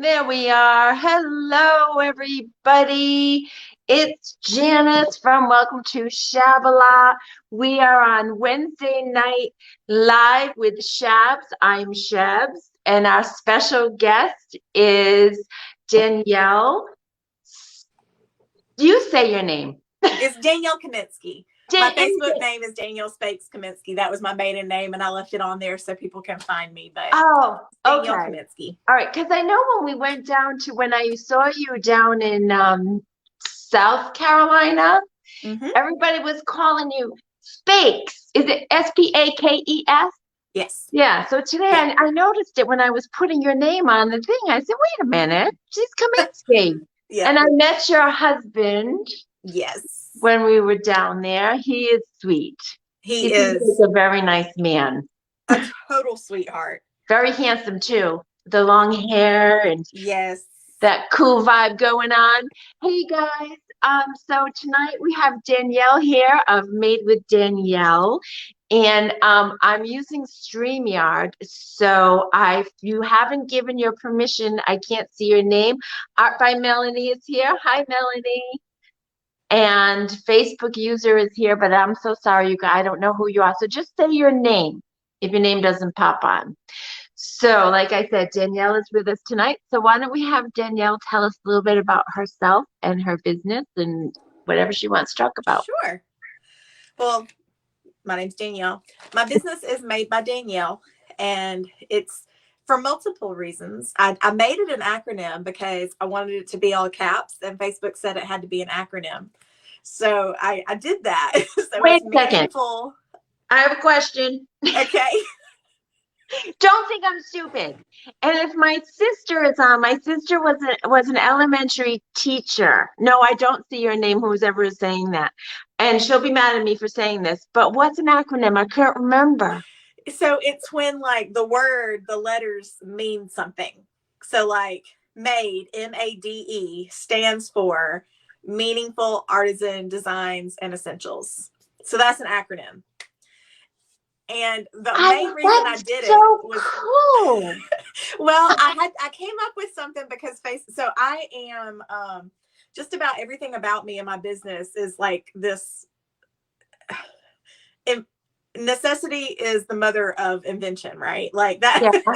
There we are. Hello, everybody. It's Janice from Welcome to Shabala. We are on Wednesday night live with Shabs. I'm Shabs, and our special guest is Danielle. You say your name. It's Danielle Kaminsky. My Dan- Facebook name is Danielle Spakes Kaminsky. That was my maiden name, and I left it on there so people can find me. But Oh, Danielle okay. Kaminsky. All right, because I know when we went down to when I saw you down in South Carolina, everybody was calling you Spakes. Is it Spakes? Yes. Yeah. So today I noticed it when I was putting your name on the thing. I said, wait a minute, she's Kaminsky. Yeah. And I met your husband Yes. when we were down there. He is sweet. He is a very nice man. a total sweetheart. Very handsome too. The long hair and yes, that cool vibe going on. Hey guys, so tonight we have Danielle here of Made with Danielle, and I'm using StreamYard. So if you haven't given your permission, I can't see your name. Art by Melanie is here. Hi, Melanie. And Facebook user is here, but I'm so sorry, you guys. I don't know who you are. So just say your name if your name doesn't pop on. So, like I said, Danielle is with us tonight. So why don't we have Danielle tell us a little bit about herself and her business and whatever she wants to talk about. Sure. Well, my name's Danielle. My business is Made by Danielle, and it's for multiple reasons. I made it an acronym because I wanted it to be all caps, and Facebook said it had to be an acronym. So I did that. So Wait it's a second. meaningful. I have a question. Okay. Don't think I'm stupid. And if my sister is on, my sister was an elementary teacher. No, I don't see your name, who's ever saying that. And she'll be mad at me for saying this. But what's an acronym? I can't remember. So it's when like the letters mean something. So like MADE, MADE, stands for Meaningful Artisan Designs and Essentials. So that's an acronym. And the main reason I did it was cool. Well, I came up with something because so I am just about everything about me and my business is like this. Necessity is the mother of invention, right? Like that. Yeah.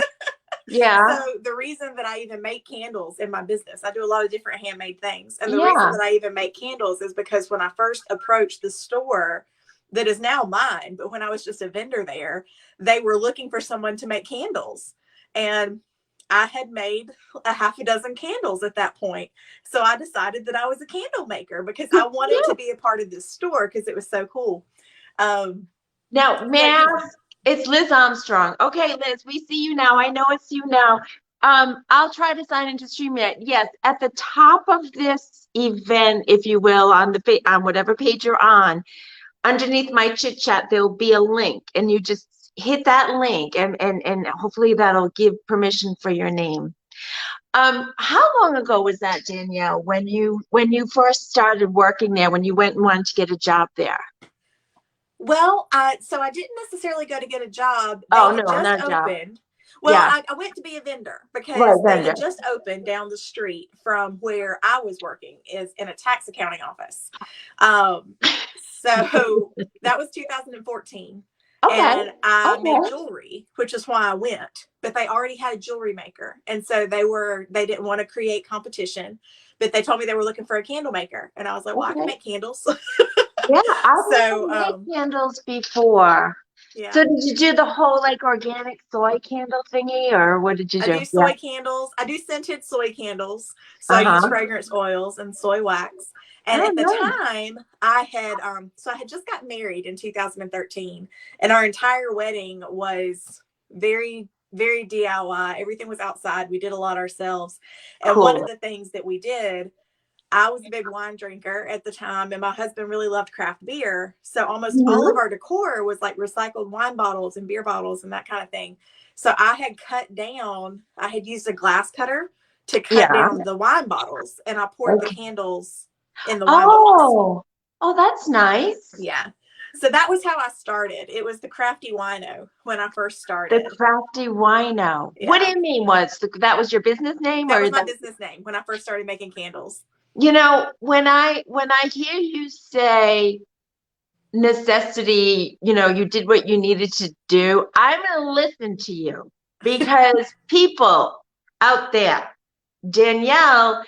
Yeah. So the reason that I even make candles in my business, I do a lot of different handmade things. And the reason that I even make candles is because when I first approached the store that is now mine, but when I was just a vendor there, they were looking for someone to make candles. And I had made a half a dozen candles at that point. So I decided that I was a candle maker because I wanted to be a part of this store because it was so cool. Now, it's Liz Armstrong. Okay, Liz, we see you now. I know it's you now. I'll try to sign into StreamYard. Yes, at the top of this event, if you will, on whatever page you're on, underneath my chit chat, there'll be a link, and you just hit that link, and hopefully that'll give permission for your name. How long ago was that, Danielle? When you first started working there? When you went and wanted to get a job there? Well, so I didn't necessarily go to get a job. Oh, no, not a job. Well, yeah. I went to be a vendor because they had just opened down the street from where I was working is in a tax accounting office. So that was 2014. Okay. And I made jewelry, which is why I went. But they already had a jewelry maker. And so they didn't want to create competition. But they told me they were looking for a candle maker. And I was like, well, I can make candles. Yeah, I've made candles before. Yeah. So did you do the whole like organic soy candle thingy, or what did you do? I do soy candles. I do scented soy candles. So I use fragrance oils and soy wax. And at the time, I had just got married in 2013, and our entire wedding was very, very DIY. Everything was outside. We did a lot ourselves. And one of the things that we did, I was a big wine drinker at the time, and my husband really loved craft beer. So almost all of our decor was like recycled wine bottles and beer bottles and that kind of thing. So I had used a glass cutter to cut down the wine bottles, and I poured the candles in the wine bottles. Oh, that's nice. Yeah. So that was how I started. It was the Crafty Wino when I first The started. Crafty Wino. What do Yeah. you mean that was your business name That or was my that? business name when I first started making candles. You know, when I hear you say necessity, you did what you needed to do, I'm going to listen to you because people out there, Danielle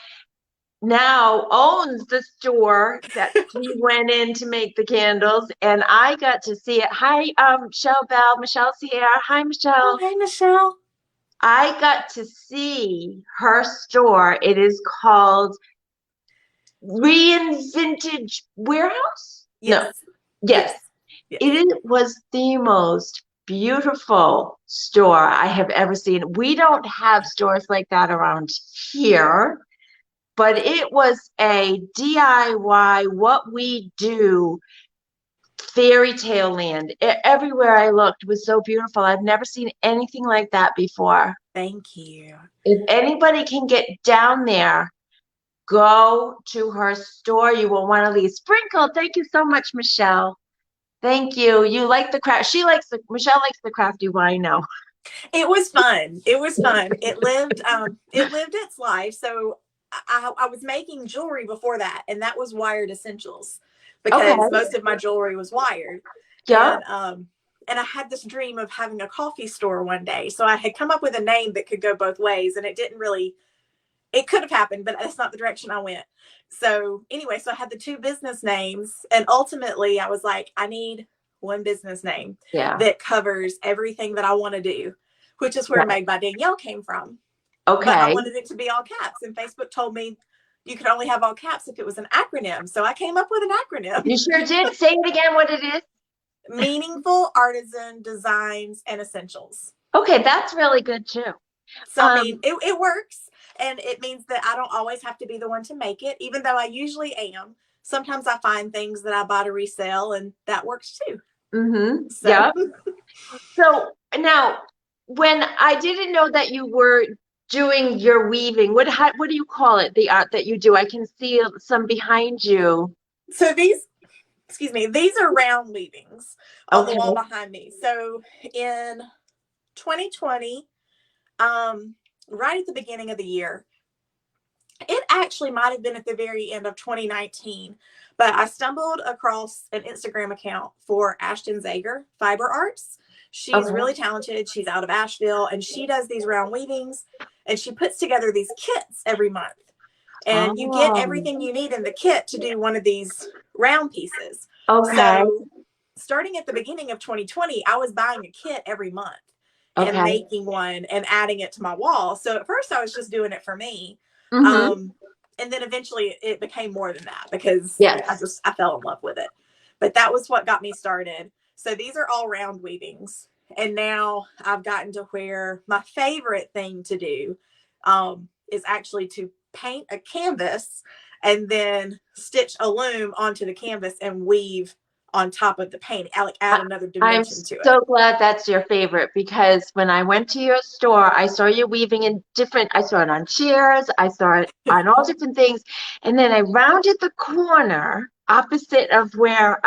now owns the store that she went in to make the candles, and I got to see it. Hi, Michelle Bell. Michelle's here. Hi, Oh, Michelle. hey, Michelle. I got to see her store. It is called Vintage Warehouse? No. Yes. Yes. Yes. Yes. It was the most beautiful store I have ever seen. We don't have stores like that around here, but it was a DIY, what we do, fairy tale land. Everywhere I looked was so beautiful. I've never seen anything like that before. Thank you. If anybody can get down there, go to her store. You will want to leave. Sprinkle, thank you so much, Michelle. Thank you. You like the craft. Michelle likes the crafty wine now. It was fun. It was fun. It lived its life. So I was making jewelry before that, and that was wired essentials Okay. because most of my jewelry was wired. Yeah. And I had this dream of having a coffee store one day. So I had come up with a name that could go both ways, and it could have happened, but that's not the direction I went. So anyway, so I had the two business names, and ultimately I was like, I need one business name that covers everything that I want to do, which is where Made by Danielle came from. Okay. But I wanted it to be all caps, and Facebook told me you could only have all caps if it was an acronym. So I came up with an acronym. You sure did. Say it again, what it is. Meaningful Artisan Designs and Essentials. Okay, that's really good too. So I mean, it works, and it means that I don't always have to be the one to make it, even though I usually am. Sometimes I find things that I buy to resell, and that works too. Mm-hmm. So. Yeah. So now, when I didn't know that you were doing your weaving, what do you call it? The art that you do? I can see some behind you. So these are round weavings on the wall behind me. So in 2020, right at the beginning of the year, it actually might have been at the very end of 2019, but I stumbled across an Instagram account for Ashton Zager Fiber Arts. She's really talented. She's out of Asheville, and she does these round weavings, and she puts together these kits every month. And you get everything you need in the kit to do one of these round pieces. Okay. So starting at the beginning of 2020, I was buying a kit every month and making one and adding it to my wall. So at first I was just doing it for me. Mm-hmm. And then eventually it became more than that because I fell in love with it. But that was what got me started. So these are all round weavings. And now I've gotten to where my favorite thing to do is actually to paint a canvas and then stitch a loom onto the canvas and weave on top of the painting. I add another dimension to it. I'm so glad that's your favorite because when I went to your store, I saw you weaving I saw it on chairs, I saw it on all different things. And then I rounded the corner opposite of where,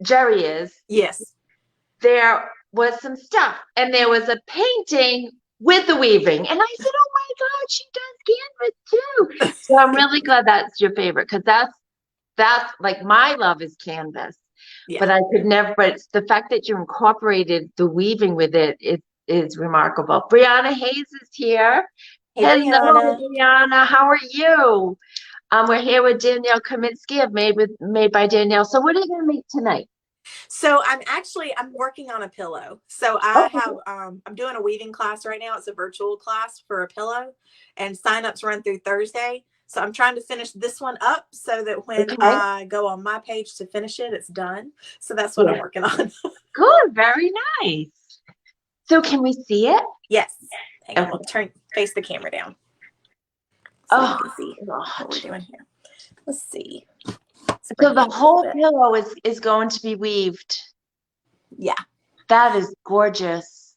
Jerry is. Yes. There was some stuff and there was a painting with the weaving. And I said, oh my God, she does canvas too. So I'm really glad that's your favorite because that's like my love is canvas. Yeah. But I could never, but it's the fact that you incorporated the weaving with it is remarkable. Brianna Hayes is here. Hey, hello, Brianna. How are you? We're here with Danielle Kaminsky of Made by Danielle. So what are you going to make tonight? So I'm working on a pillow. So I'm doing a weaving class right now. It's a virtual class for a pillow, and signups run through Thursday. So I'm trying to finish this one up so that when I go on my page to finish it, it's done. So that's what I'm working on. Good, very nice. So can we see it? Yes. Hang on, we'll face the camera down. So you can see what we're doing here. Let's see. So the whole pillow is going to be weaved. Yeah. That is gorgeous.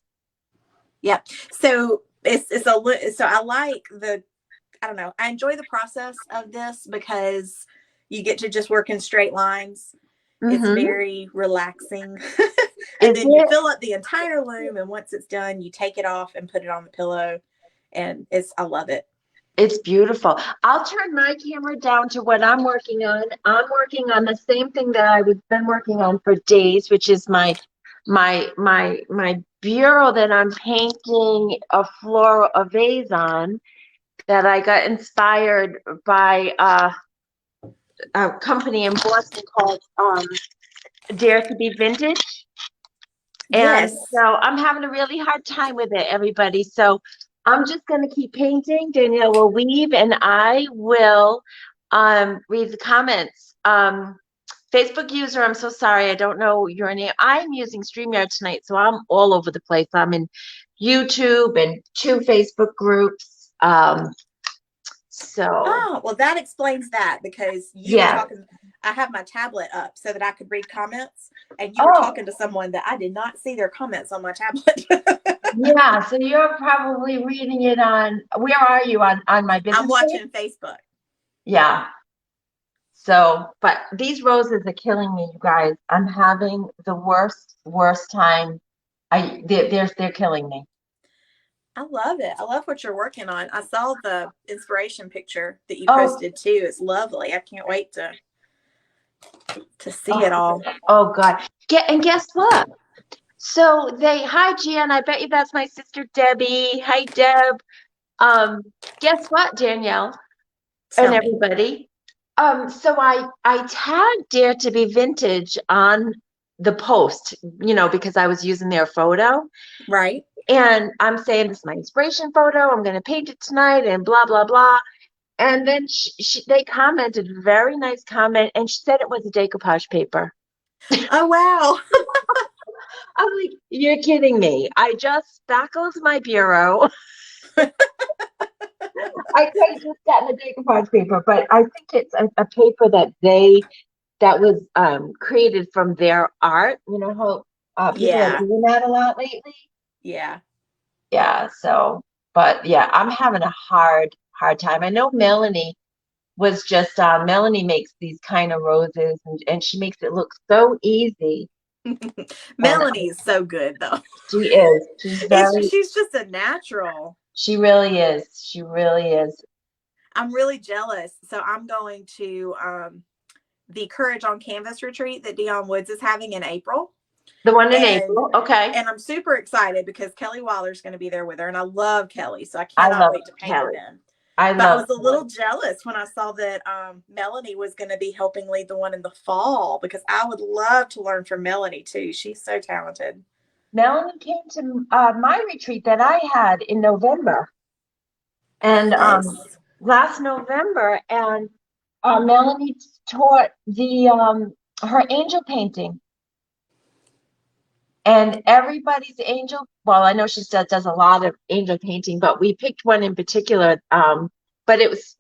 Yeah. So so I like I don't know. I enjoy the process of this because You get to just work in straight lines. It's Mm-hmm. very relaxing. And Is then you it? fill up the entire loom, and once it's done, you take it off and put it on the pillow. And I love it. It's beautiful. I'll turn my camera down to what I'm working on. I'm working on the same thing that I've been working on for days, which is my bureau that I'm painting a vase on that I got inspired by a company in Boston called Dare to Be Vintage. And Yes. so I'm having a really hard time with it, everybody. So I'm just going to keep painting. Danielle will weave and I will read the comments. Facebook user, I'm so sorry. I don't know your name. I'm using StreamYard tonight, so I'm all over the place. I'm in YouTube and 2 Facebook groups. So, Oh, well, that explains that, because you were yeah. talking. I have my tablet up so that I could read comments, and you were Oh, talking to someone that I did not see their comments on my tablet. yeah. So you're probably reading it on, where are you on my I'm business page? watching Facebook. Yeah. So, but these roses are killing me, you guys. I'm having the worst time. They're killing me. I love it. I love what you're working on. I saw the inspiration picture that you Oh, posted too. It's lovely. I can't wait to see it oh, all. oh God. And guess what? So hi Jan, I bet you that's my sister Debbie. Hi Deb. Um, guess what, Danielle and Tell me. everybody? So I tagged Dare to Be Vintage on the post, because I was using their photo. Right. And I'm saying this is my inspiration photo. I'm going to paint it tonight and blah, blah, blah. And then they commented, very nice comment, and she said it was a decoupage paper. Oh, wow. I'm like, you're kidding me. I just spackled my bureau. I could have just gotten a decoupage paper, but I think it's a paper that was created from their art. You know how people are Yeah. doing that a lot lately? Yeah. Yeah, so, but yeah, I'm having a hard time. I know Melanie was just Melanie makes these kind of roses and she makes it look so easy. And Melanie's so good though. she is. She's just a natural. She really is. She really is. I'm really jealous. So I'm going to the Courage on Canvas retreat that Dion Woods is having in April. The one in And April. Okay. I'm super excited because Kelly Wilder's going to be there with her, and I love Kelly, so I I cannot love wait to paint with Kelly. them. I But I love was a little jealous when I saw that Melanie was going to be helping lead the one in the fall, because I would love to learn from Melanie too. She's so talented. Melanie came to my retreat that I had in November. And Yes. last November, and Melanie taught her angel painting, and everybody's angel. Well, I know she still does a lot of angel painting, but we picked one in particular. But it was,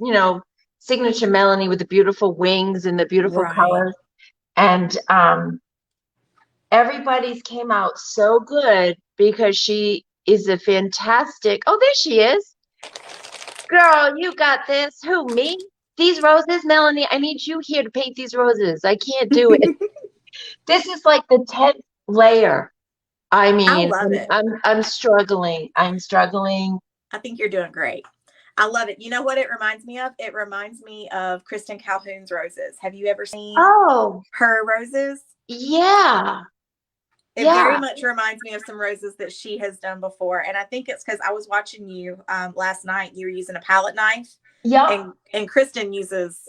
signature Melanie with the beautiful wings and the beautiful Right. colors, and everybody's came out so good because she is a fantastic. Oh, there she is. Girl, you got this. Who, me? These roses, Melanie, I need you here to paint these roses. I can't do it. This is like the 10th layer. I I mean, love it. I'm struggling. I'm struggling. I think you're doing great. I love it. You know what it reminds me of? It reminds me of Kristen Calhoun's roses. Have you ever seen Oh, her roses? yeah. It very Yeah. much reminds me of some roses that she has done before. And I think it's because I was watching you last night. You were using a palette knife, Yep. and Kristen uses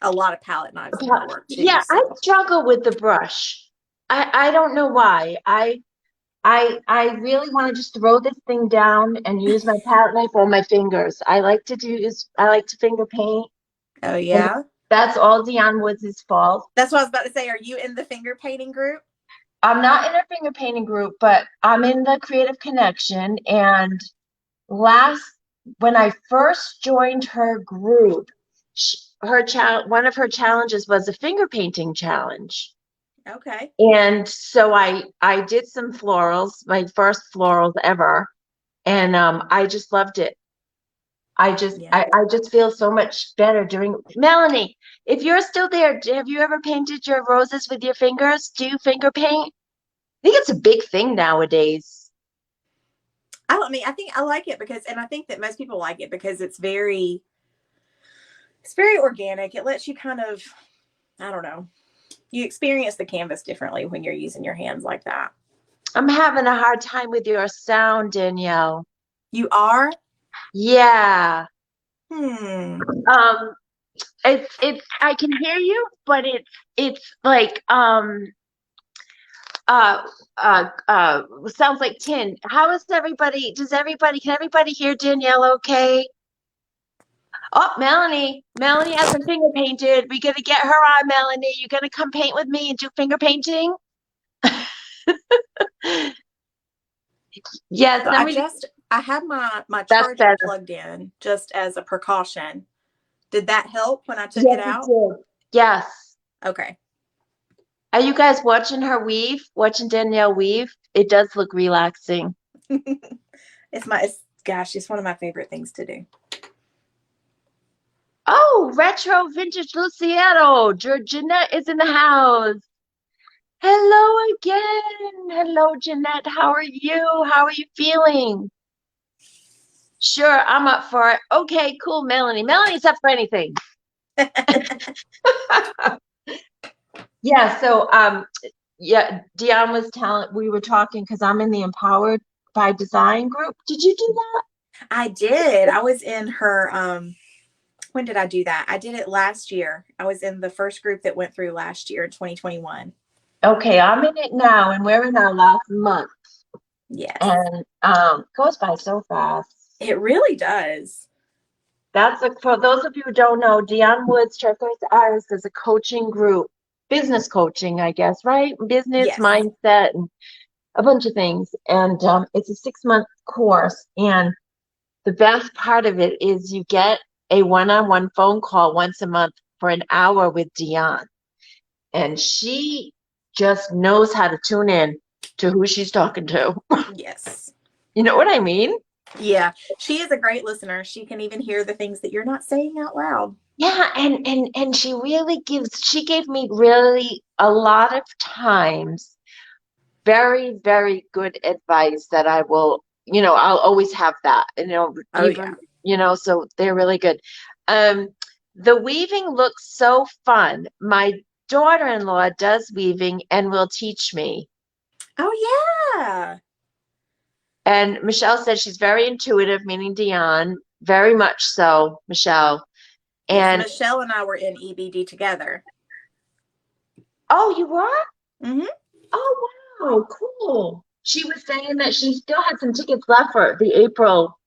a lot of palette knives in her work too. Yeah, I So struggle with the brush. I don't know why. I really want to just throw this thing down and use my palette knife or my fingers. I like to finger paint. oh And yeah. that's all Dion Woods' fault. That's what I was about to say. Are you in the finger painting group? I'm not in a finger painting group, but I'm in the Creative Connection. And last, when I first joined her group, one of her challenges was a finger painting challenge. Okay. And so I did some florals, my first florals ever, and I just loved it. Yeah. I just feel so much better during. Melanie, if you're still there, have you ever painted your roses with your fingers? Do you finger paint? I think it's a big thing nowadays. I don't mean, I think I like it because, and I think that most people like it because it's very organic. It lets you kind of, I don't know, you experience the canvas differently when you're using your hands like that. I'm having a hard time with your sound, Danielle. You are? Yeah. Hmm. Um, it's I can hear you, but it's like uh sounds like tin. How is everybody? Can everybody hear Danielle okay? Oh, Melanie has her finger painted. We gonna get her on, Melanie. You gonna come paint with me and do finger painting? Yes, So then we I had my that's charger better. plugged in just as a precaution. Did that help when I took it Yes, it out? did. Yes. Okay. Are you guys watching her weave? Watching Danielle weave? It does look relaxing. Gosh, it's one of my favorite things to do. Oh, retro vintage Luciano. Georgina is in the house. Hello again. Hello, Jeanette. How are you? How are you feeling? Sure, I'm up for it. Okay, cool, Melanie. Melanie's up for anything. Yeah, so yeah, Dion was telling we were talking because I'm in the Empowered by Design group. Did you do that? I did. I was in her when did I do that? I did it last year. I was in the first group that went through last year in 2021. Okay, I'm in it now, and we're in our last month, Yes. and goes by so fast. It really does. That's for those of you who don't know, Dion Woods Turquoise Arts is a coaching group, business coaching, I guess, right? Business Yes. mindset and a bunch of things, and it's a 6-month course, and the best part of it is you get a one-on-one phone call once a month for an hour with Dion. And she just knows how to tune in to who she's talking to. Yes. You know what I mean? Yeah. She is a great listener. She can even hear the things that you're not saying out loud. Yeah, and she gave me really a lot of times very, very good advice that I will, I'll always have that, Oh even, yeah. so they're really good. Um, the weaving looks so fun. My daughter-in-law does weaving and will teach me. Oh yeah. And Michelle said she's very intuitive, meaning Dion, very much so, Michelle. Yes. And Michelle and I were in EBD together. oh, you are? Mm-hmm. Oh, wow, cool. She was saying that she still had some tickets left for the April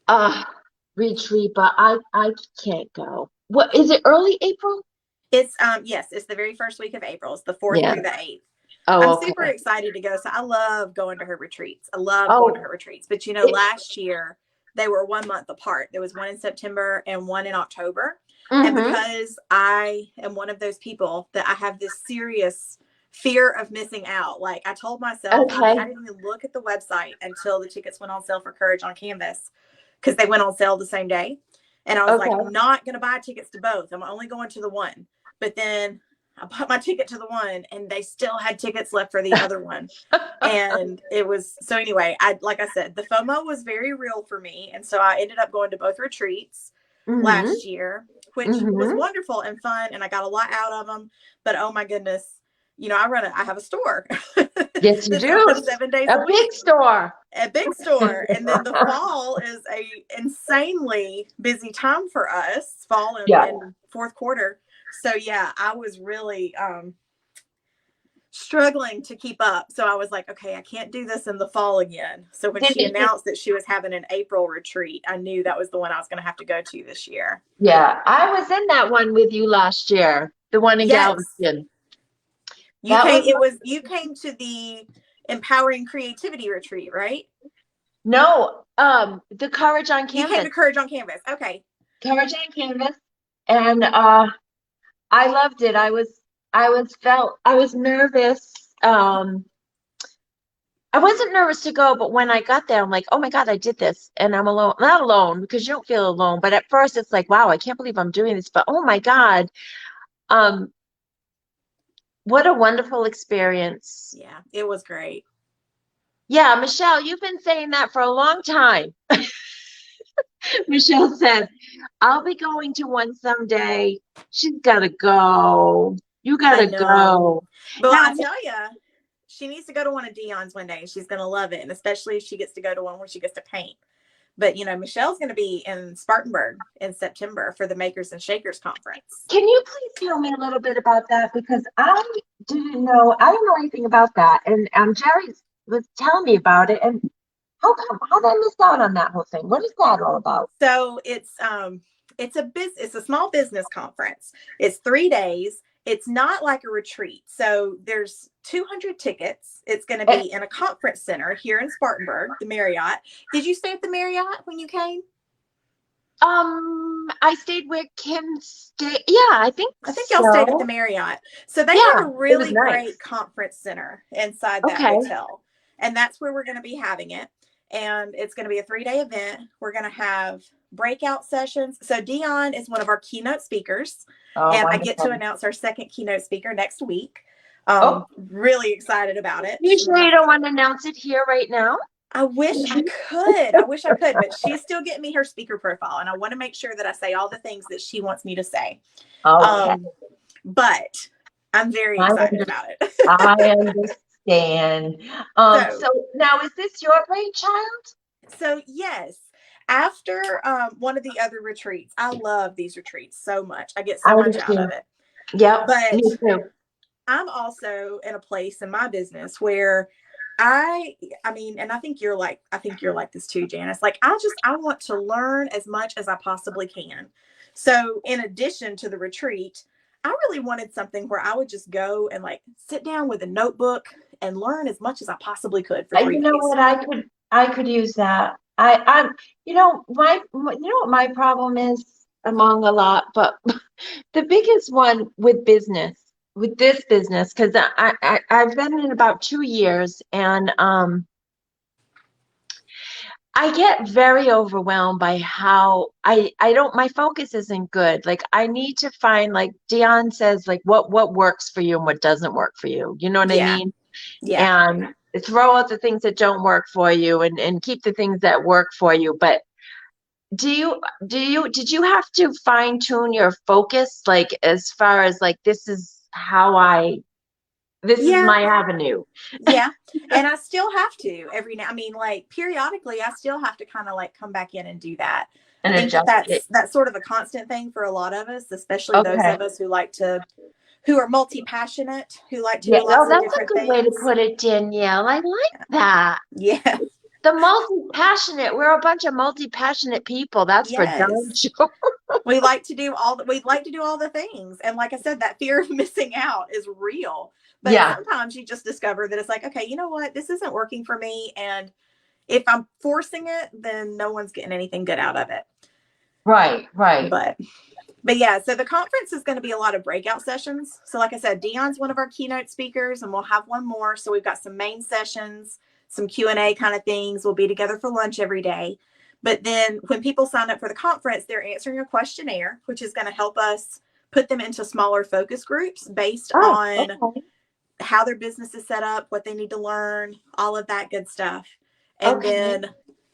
uh retreat, but I can't go. What is it, early April? It's yes, it's the very first week of April. It's the 4th Yeah. through the 8th. I'm Oh, super okay. excited to go. So I love going to her retreats. I love going to Oh, her retreats. But it, last year they were 1 month apart. There was one in September and one in October. And mm-hmm. because I am one of those people that I have this serious fear of missing out. Like I told myself, I Okay. didn't even look at the website until the tickets went on sale for Courage on Canvas because they went on sale the same day. And I was like, I'm Okay. not going to buy tickets to both. I'm only going to the one. But then I bought my ticket to the one and they still had tickets left for the other one. And it was so anyway, like I said, the FOMO was very real for me. And so I ended up going to both retreats Mm-hmm. last year, which was Mm-hmm. wonderful and fun. And I got a lot out of them. But oh my goodness, I have a store Yes, you that's do. open 7 days A a big week, store. a big store. And then the fall is a insanely busy time for us, fall Yeah. and fourth quarter. So yeah, I was really struggling to keep up. So I was like, okay, I can't do this in the fall again. So when Did, she did, announced that she was having an April retreat, I knew that was the one I was going to have to go to this year. yeah, I was in that one with you last year, the one in Yes. Galveston. You That came was it was you came to the Empowering Creativity retreat, right? no, the Courage on You came Canvas. to Courage on Canvas. Okay. Courage on Canvas. And I loved it. I was nervous. I wasn't nervous to go, but when I got there, I'm like, oh my God, I did this. And I'm alone. Not alone because you don't feel alone, but at first it's like, wow, I can't believe I'm doing this. But oh my God, um, what a wonderful experience. Yeah, it was great. Yeah, Michelle, you've been saying that for a long time. Michelle said, I'll be going to one someday. She's gotta go. You I gotta know. go. But Now, I tell you, she needs to go to one of Dion's one day. She's going to love it. And especially if she gets to go to one where she gets to paint. But, Michelle's going to be in Spartanburg in September for the Makers and Shakers conference. can you please tell me a little bit about that? Because I don't know anything about that. And Jerry was telling me about it. And how did I miss out on that whole thing? What is that all about? So it's a small business conference. It's 3 days. It's not like a retreat. So there's 200 tickets. It's going to Eh, be in a conference center here in Spartanburg, the Marriott. Did you stay at the Marriott when you came? I stayed where Kim stayed. Yeah, I think I think y'all stayed at the so. Marriott. So they Yeah, have a it was really great nice. conference center inside that Okay. hotel. And that's where we're going to be having it. And it's going to be a 3-day event. We're going to have breakout sessions. So Dion is one of our keynote speakers. Oh, And I get to wonderful. announce our second keynote speaker next week. Oh, Really excited about it. you sure you don't want to announce it here right now? I wish I could. I wish I could, but she's still getting me her speaker profile. And I want to make sure that I say all the things that she wants me to say. Okay. Um, but I'm very I excited understand. about it. I understand. so, So now is this your brainchild? so yes, after one of the other retreats, I love these retreats so much. I get so I much out understand. of it. Yep, me But too. I'm also in a place in my business where I mean, and I think you're like this too, Janice. Like I want to learn as much as I possibly can. So in addition to the retreat, I really wanted something where I would just go and like sit down with a notebook and learn as much as I possibly could for three You know days. what? I could use that. You know what my problem is among a lot, but the biggest one with this business, because I've been in about 2 years, and I get very overwhelmed by how I don't my focus isn't good. Like I need to find, like Dion says, like what works for you and what doesn't work for you. You know what I Yeah. mean? Yeah. And throw out the things that don't work for you and keep the things that work for you. But did you have to fine tune your focus, like as far as like this is Yeah. my avenue Yeah. And I still have to every now, I mean, like periodically, I still have to kind of like come back in and do that. I and think that adjust it? that's sort of a constant thing for a lot of us, especially those Okay. of us who are multi-passionate, who like to Yeah, do no, lots of that's a different good way to things. put it, Danielle. I like that. Yeah. The multi-passionate, we're a bunch of multi-passionate people. That's for darn Yes. sure. We'd like to do all the things. And like I said, that fear of missing out is real. But Yeah, sometimes you just discover that it's like, okay, you know what? This isn't working for me. And if I'm forcing it, then no one's getting anything good out of it. right, right. But but yeah, so the conference is going to be a lot of breakout sessions. So like I said, Dion's one of our keynote speakers, and we'll have one more. So we've got some main sessions, some Q&A kind of things. We'll be together for lunch every day. But then when people sign up for the conference, they're answering a questionnaire, which is going to help us put them into smaller focus groups based Oh, on okay. how their business is set up, what they need to learn, all of that good stuff. And Okay. then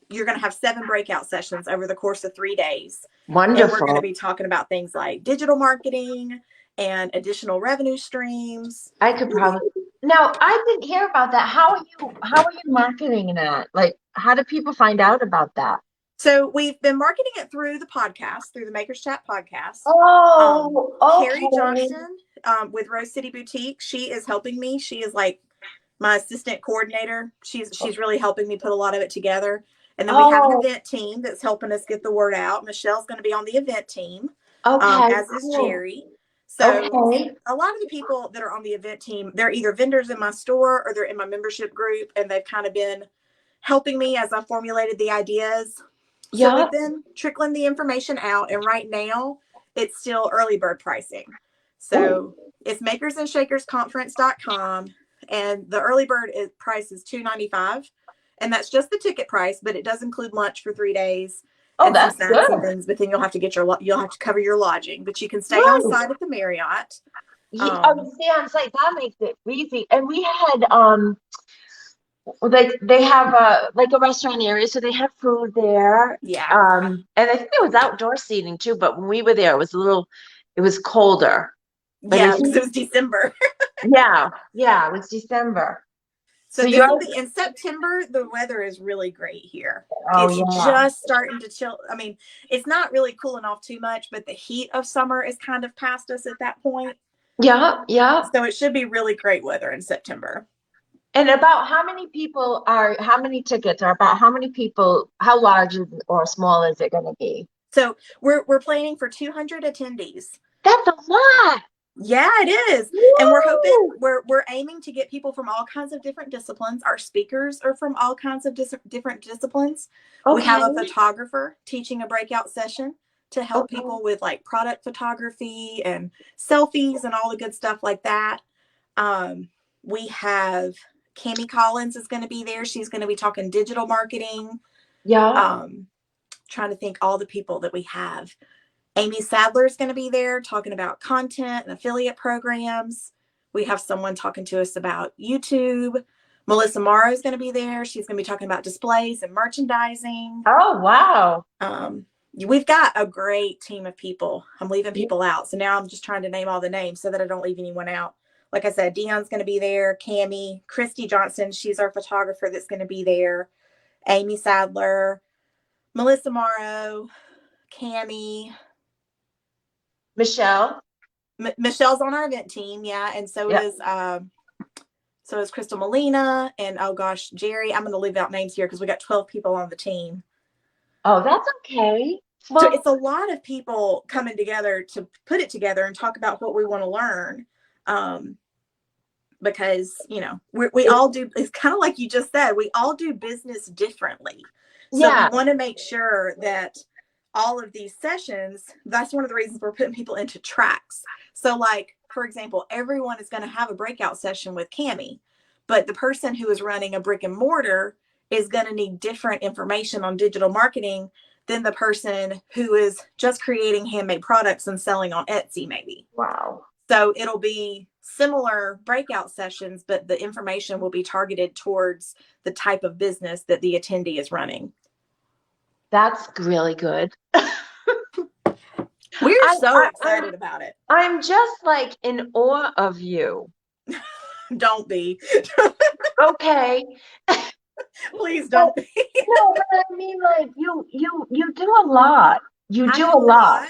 you're going to have 7 breakout sessions over the course of 3 days. And we're going to Wonderful. be talking about things like digital marketing and additional revenue streams. I could probably now I didn't hear about that. How are you marketing that? Like how do people find out about that? So we've been marketing it through the podcast, through the Makers Chat podcast. Oh, Carrie okay. Johnston with Rose City Boutique, she is helping me. She is like my assistant coordinator. She's really helping me put a lot of it together. And then we have an Oh, event team that's helping us get the word out. Michelle's going to be on the event team, okay, as is cool. Jerry. So Okay. a lot of the people that are on the event team, they're either vendors in my store or they're in my membership group, and they've kind of been helping me as I formulated the ideas. So Yeah. we've been trickling the information out, and right now it's still early bird pricing. Oh, So it's makersandshakers.conference.com, and the early bird price is $2.95, and that's just the ticket price, but it does include lunch for 3 days Oh, and some that's snacks and good. things. But then you'll have to cover your lodging, but you can stay on Right. site at the Marriott. Oh, see, on site, that makes it easy. And we had they have like a restaurant area, so they have food there. Yeah. And I think there was outdoor seating too, but when we were there, it was colder. But I Yeah, because think, it was December. yeah, it was December. So So this you're, will be in September. The weather is really great here. oh It's yeah, just starting to chill. I mean, it's not really cooling off too much, but the heat of summer is kind of past us at that point. yeah, yeah. So it should be really great weather in September. And about how many tickets are about how many people, how large or small is it going to be? So we're planning for 200 attendees. That's a lot. Yeah, it is. And we're hoping Woo! we're aiming to get people from all kinds of different disciplines. Our speakers are from all kinds of different disciplines. We have Okay, a photographer teaching a breakout session to help okay. people with like product photography and selfies and all the good stuff like that. We have Cami Collins is going to be there. She's going to be talking digital marketing. Yeah. Trying to think all the people that we have. Amy Sadler is going to be there talking about content and affiliate programs. We have someone talking to us about YouTube. Melissa Morrow is going to be there. She's going to be talking about displays and merchandising. Oh, wow. We've got a great team of people. I'm leaving people out. So now I'm just trying to name all the names so that I don't leave anyone out. Like I said, Dion's going to be there. Cami, Christy Johnson, she's our photographer that's going to be there. Amy Sadler, Melissa Morrow, Cami, Michelle. Michelle's on our event team, yeah, and Yeah. so is Crystal Molina, and oh gosh, Jerry. I'm going to leave out names here because we got 12 people on the team. Oh, that's okay. So Well, it's a lot of people coming together to put it together and talk about what we want to learn. Because we all do. It's kind of like you just said. We all do business differently, so we yeah, want to make sure that all of these sessions. That's one of the reasons we're putting people into tracks. So, like for example, everyone is going to have a breakout session with Cami, but the person who is running a brick and mortar is going to need different information on digital marketing than the person who is just creating handmade products and selling on Etsy, maybe. wow. So it'll be similar breakout sessions, but the information will be targeted towards the type of business that the attendee is running. That's really good. We're so excited about it. I'm just like in awe of you. Don't be. Okay. Please But don't be. no, but I mean, like you do a lot. You I do do a a lot. lot,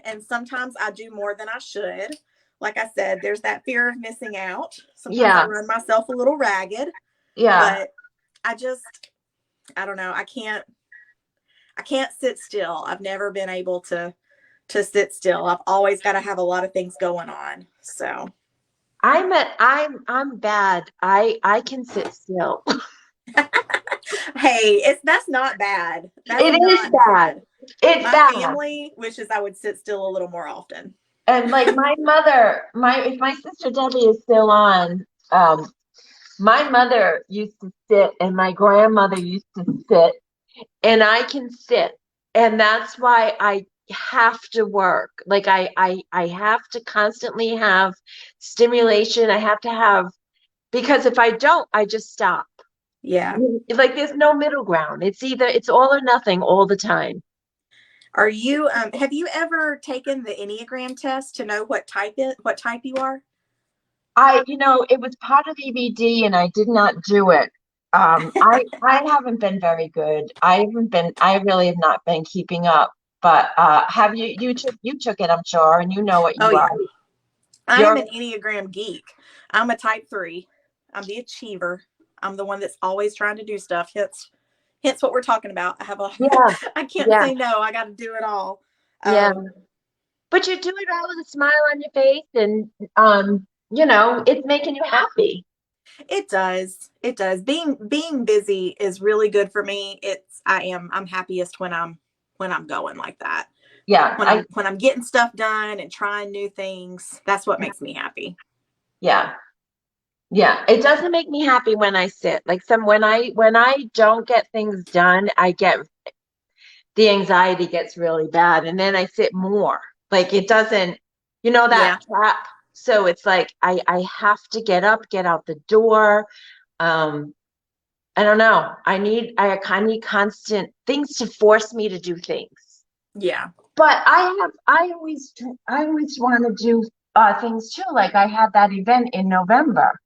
and sometimes I do more than I should. Like I said, there's that fear of missing out. Sometimes I Yeah, run myself a little ragged, yeah. but I don't know. I can't sit still. I've never been able to sit still. I've always got to have a lot of things going on. So I'm bad. I can sit still. hey, that's not bad. That's It is not bad. bad. It's My bad. family wishes I would sit still a little more often. And like my mother, if my sister Debbie is still on, my mother used to sit and my grandmother used to sit and I can sit. And that's why I have to work. Like I have to constantly have stimulation. I have to have, because if I don't, I just stop. Yeah. Like there's no middle ground. It's all or nothing all the time. Are you have you ever taken the Enneagram test to know what type you are? It was part of EBD and I did not do it. I haven't been very good. I really have not been keeping up. But have you took it, I'm sure, and you know what Oh you are. yeah. I am You're an Enneagram geek. I'm a type 3. I'm the achiever. I'm the one that's always trying to do stuff. Hence what we're talking about. yeah, I can't yeah, say no. I got to do it all. yeah. Um, But you do it all with a smile on your face and it's making you happy. it does. It does. Being busy is really good for me. I'm happiest when I'm going like that. Yeah, When I'm getting stuff done and trying new things, that's what makes me happy. yeah. Yeah, it doesn't make me happy when I sit. Like when I don't get things done, I get the anxiety gets really bad and then I sit more. Like it doesn't, Yeah. that trap. So it's like I have to get up, get out the door. Um, I don't know. I kind of need constant things to force me to do things. Yeah. But I always want to do things too. Like I had that event in November.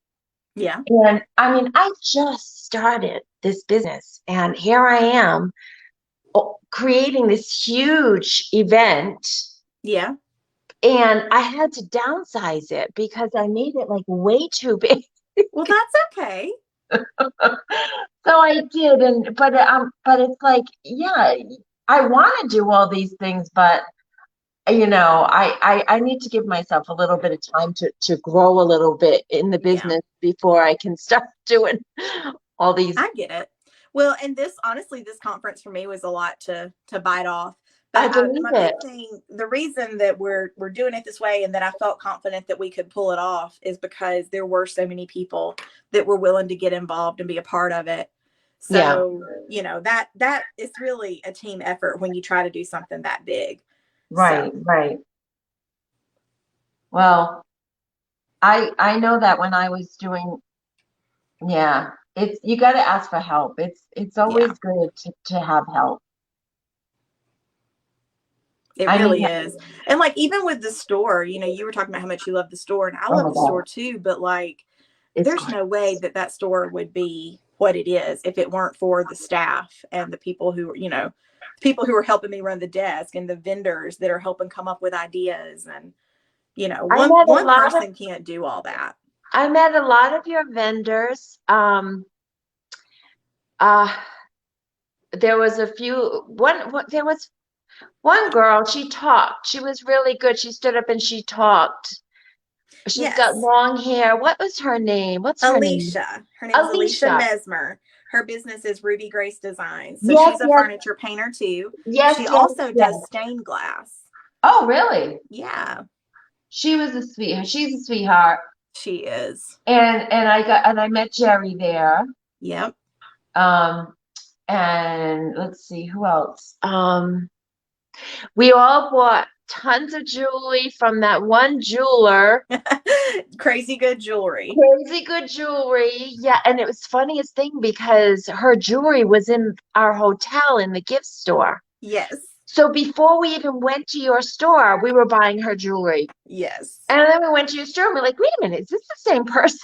Yeah. And I mean, I just started this business and here I am creating this huge event Yeah. and I had to downsize it because I made it like way too big. Well, that's okay. So I did, but it's like, yeah, I want to do all these things, but I need to give myself a little bit of time to grow a little bit in the Yeah. business before I can start doing all these. I get it. Well, and this honestly, this conference for me was a lot to bite off. I But believe my it. big thing, the reason that we're doing it this way, and that I felt confident that we could pull it off, is because there were so many people that were willing to get involved and be a part of it. Yeah, So that is really a team effort when you try to do something that big. right, So right. Well, I know that when I was doing, yeah, it's you got to ask for help. It's yeah. always good to have help. It I need really help. is. And like even with the store, you were talking about how much you love the store, and I Oh love my the store God, too, but like it's there's great. no way that that store would be what it is if it weren't for the staff and the people people who are helping me run the desk, and the vendors that are helping come up with ideas, and I one met a one lot of person can't do all that. I met a lot of your vendors. Uh, there was a few there was one girl, she talked. She was really good. She stood up and she talked. She's got Yes. long hair. What was her name? What's her name? Alicia. Her name is Alicia Alicia. Mesmer. Her business is Ruby Grace Designs. So Yes, she's a yes, furniture painter too. yes, She yes, also yes. does stained glass. Oh, really? Yeah, She was a sweetheart. She's a sweetheart. she is. And I met Jerry there. Yep. Um, and let's see who else. We all bought tons of jewelry from that one jeweler. Crazy good jewelry. Crazy good jewelry. Yeah, and it was funniest thing because her jewelry was in our hotel in the gift store. Yes. So before we even went to your store, we were buying her jewelry. Yes. And then we went to your store and we're like, wait a minute, is this the same person?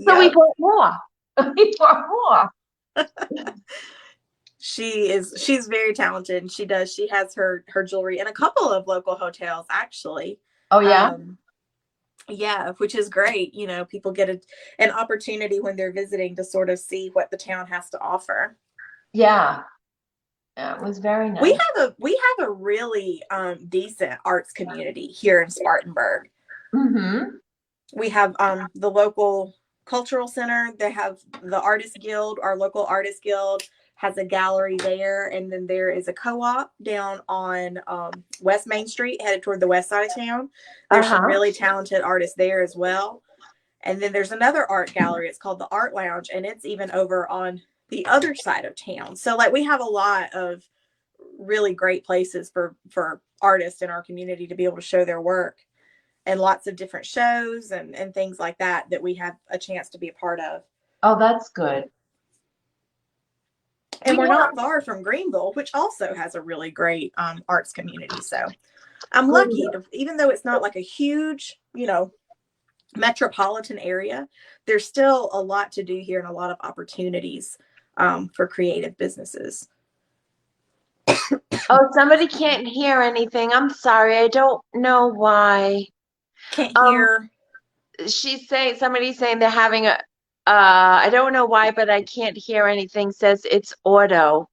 So we Yep. bought more. We bought more. She's very talented, and she has her jewelry in a couple of local hotels actually. Oh yeah? Um yeah, which is great. People get an opportunity when they're visiting to sort of see what the town has to offer. Yeah. Yeah, it was very We nice. have a really decent arts community here in Spartanburg. Mm-hmm. We have the local cultural center. They have the artist guild. Our local artist guild has a gallery there, and then there is a co-op down on West Main Street, headed toward the west side of town. There's some Uh-huh. really talented artists there as well. And then there's another art gallery. It's called the Art Lounge, and it's even over on the other side of town. So like we have a lot of really great places for artists in our community to be able to show their work, and lots of different shows and things like that we have a chance to be a part of. Oh, that's good. And We we're have not far from Greenville, which also has a really great arts community. So I'm lucky Greenville. to, even though it's not like a huge, metropolitan area, there's still a lot to do here and a lot of opportunities for creative businesses. Oh, somebody can't hear anything. I'm sorry. I don't know why. Can't Um, hear. somebody's saying they're having I don't know why, but I can't hear anything. Says it's um,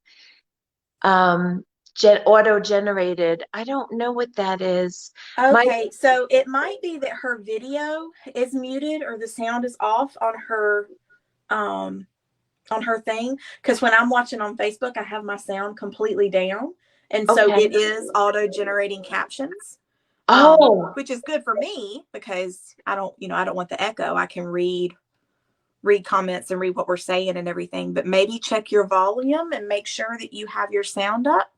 auto generated. I don't know what that is. My, Okay, so it might be that her video is muted or the sound is off um on her thing, because when I'm watching on Facebook, I have my sound completely down, and so okay. it is auto generating captions. Oh, which is good for me because I don't want the echo. I can read comments and read what we're saying and everything, but maybe check your volume and make sure that you have your sound up.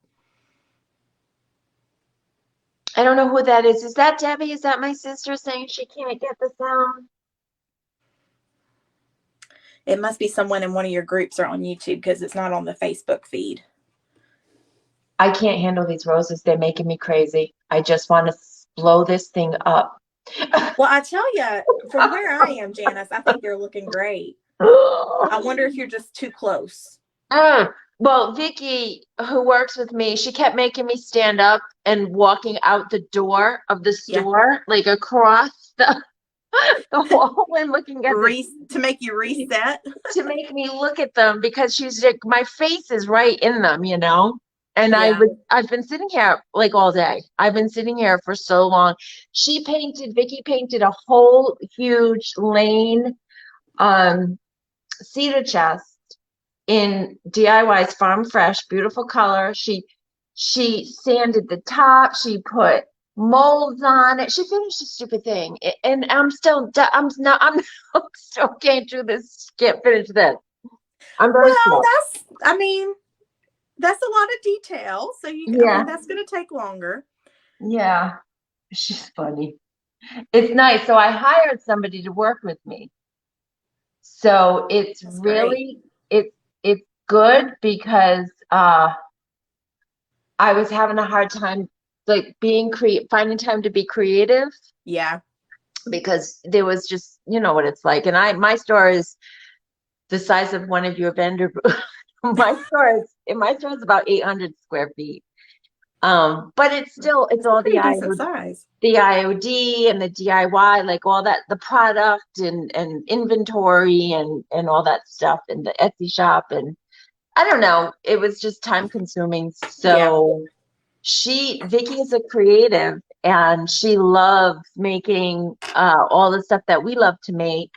I don't know who that is. Is that Debbie? Is that my sister saying she can't get the sound? It must be someone in one of your groups or on YouTube because it's not on the Facebook feed. I can't handle these roses. They're making me crazy. I just want to blow this thing up. Well, I tell you, from where I am, Janice, I think they're looking great. I wonder if you're just too close. Well, Vicky, who works with me, she kept making me stand up and walking out the door of the store, like across the wall and looking at to make you reset. To make me look at them because she's like, my face is right in them, you know? And I've been sitting here like all day. I've been sitting here for so long. Vicky painted a whole huge lane cedar chest in DIY's Farm Fresh, beautiful color. She sanded the top, she put molds on it. She finished the stupid thing. And I'm still can't do this, can't finish this. I'm very well, that's a lot of detail. So that's going to take longer. Yeah, she's funny. It's nice. So I hired somebody to work with me. So it's really it's good because I was having a hard time like finding time to be creative. Yeah. Because there was just, you know what it's like. And my store is the size of one of your vendor booths. my store is about 800 square feet. But it's all the IOD and the DIY, like all that, the product and inventory and all that stuff, and the Etsy shop. And I don't know, it was just time consuming. So Vicky is a creative and she loves making all the stuff that we love to make.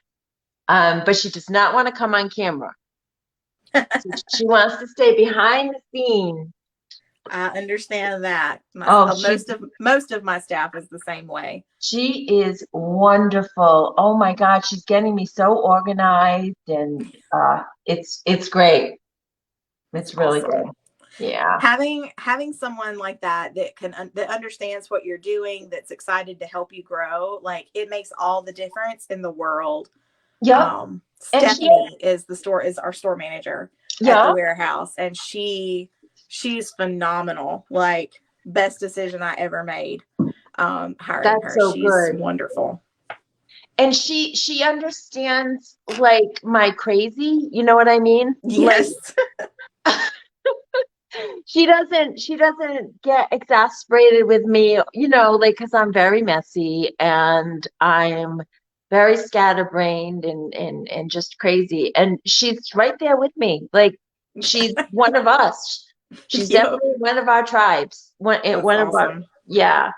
But she does not want to come on camera. She wants to stay behind the scenes. I understand that. Most of my staff is the same way. She is wonderful. Oh my God, she's getting me so organized, and it's great. It's really good. Yeah. Having someone like that that understands what you're doing, that's excited to help you grow, like it makes all the difference in the world. Yeah. Stephanie is our store manager at the warehouse, and she's phenomenal. Like, best decision I ever made. Hiring her. So she's good. Wonderful. And she understands like my crazy, you know what I mean? Yes. Like, she doesn't get exasperated with me, you know, like, because I'm very messy and I'm very scatterbrained and just crazy. And she's right there with me. Like, she's one of us. She's definitely one of our tribes. Yeah.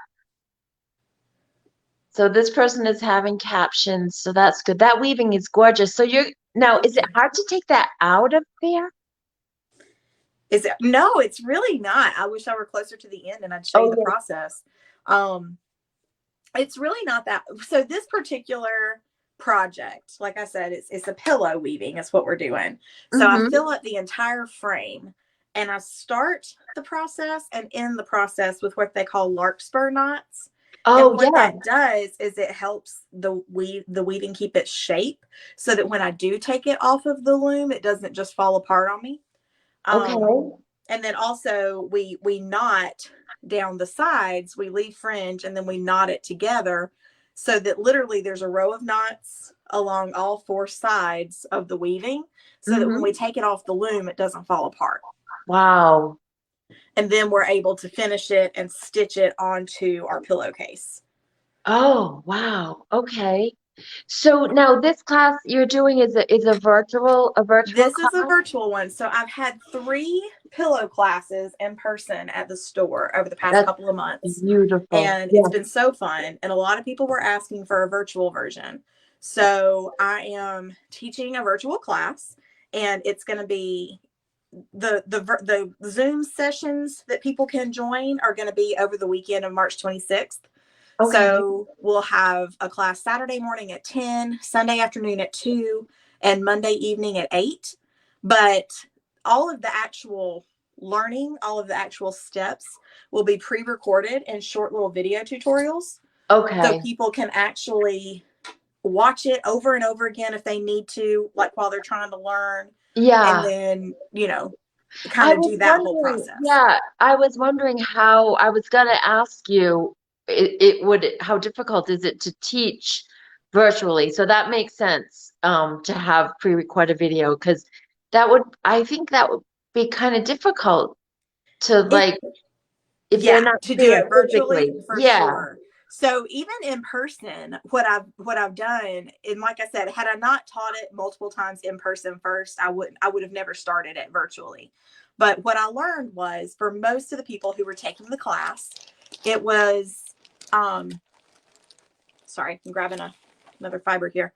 So this person is having captions, so that's good. That weaving is gorgeous. So is it hard to take that out of there? No, it's really not. I wish I were closer to the end and I'd show you the process. It's really not that. So this particular project, like I said, it's a pillow weaving. It's what we're doing. So I fill up the entire frame and I start the process and end the process with what they call larkspur knots. And what that does is it helps the weaving keep its shape so that when I do take it off of the loom, it doesn't just fall apart on me. And then also we knot down the sides, we leave fringe, and then we knot it together so that literally there's a row of knots along all four sides of the weaving so that when we take it off the loom, it doesn't fall apart. Wow. And then we're able to finish it and stitch it onto our pillowcase. Oh, wow. Okay. So now this class you're doing is a virtual This class? is a virtual one. So I've had 3 pillow classes in person at the store over the past couple of months. Beautiful. And it's been so fun. And a lot of people were asking for a virtual version. So I am teaching a virtual class, and it's going to be the Zoom sessions that people can join are going to be over the weekend of March 26th. Okay. So we'll have a class Saturday morning at 10, Sunday afternoon at 2, and Monday evening at 8. But all of the actual learning, all of the actual steps will be pre-recorded in short little video tutorials. So Okay. people can actually watch it over and over again if they need to, like while they're trying to learn, and Yeah. then, kind I of was do that whole wondering, process. yeah, I was wondering how I was going to ask you how difficult is it to teach virtually? So that makes sense to have pre-recorded video because I think that would be kind of difficult to It like if they're Yeah, not to do there it virtually physically. for Yeah. sure. So even in person, what I've done, and like I said, had I not taught it multiple times in person first, I would have never started it virtually. But what I learned was, for most of the people who were taking the class, it was um sorry, I'm grabbing another fiber here.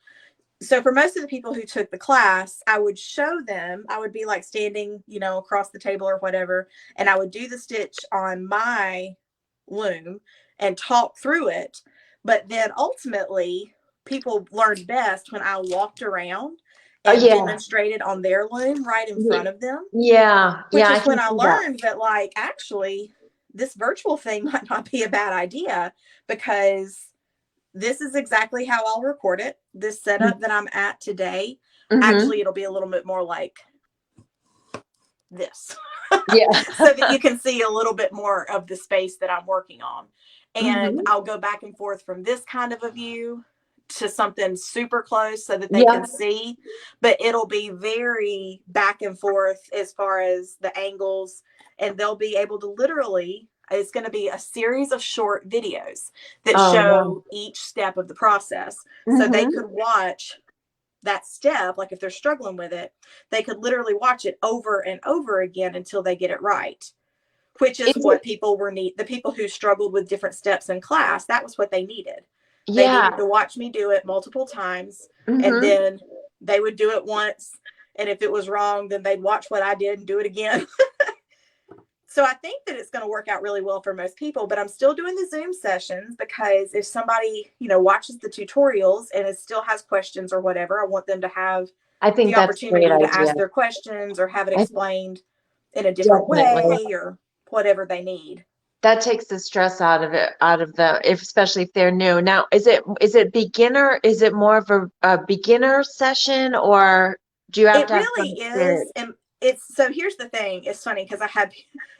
So for most of the people who took the class, I would show them, I would be like standing, across the table or whatever, and I would do the stitch on my loom and talk through it. But then ultimately, people learned best when I walked around Oh and yeah. demonstrated on their loom right in front of them, Yeah. which Yeah, I is when can I see that. learned that, like, actually, this virtual thing might not be a bad idea, because this is exactly how I'll record it. This setup that I'm at today, Mm-hmm. actually, it'll be a little bit more like this, Yeah. so that you can see a little bit more of the space that I'm working on. And Mm-hmm. I'll go back and forth from this kind of a view to something super close so that they can Yeah. see, but it'll be very back and forth as far as the angles, and they'll be able to literally, it's going to be a series of short videos that Oh, no. show each step of the process, so they Mm-hmm. could watch that step. Like if they're struggling with it, they could literally watch it over and over again until they get it right, which is Is what it, people were the people who struggled with different steps in class, that was what they needed. They yeah. needed to watch me do it multiple times, and Mm-hmm. then they would do it once, and if it was wrong, then they'd watch what I did and do it again. So I think that it's going to work out really well for most people, but I'm still doing the Zoom sessions, because if somebody, watches the tutorials and it still has questions or whatever, I want them to have I the think that's a great opportunity to idea. ask their questions or have it I explained in a different definitely. way or whatever they need. That takes the stress out of it, out of especially if they're new. Now, is it beginner? Is it more of a beginner session, or do you have It to have really some is. experience? And it's, so here's the thing. It's funny because I had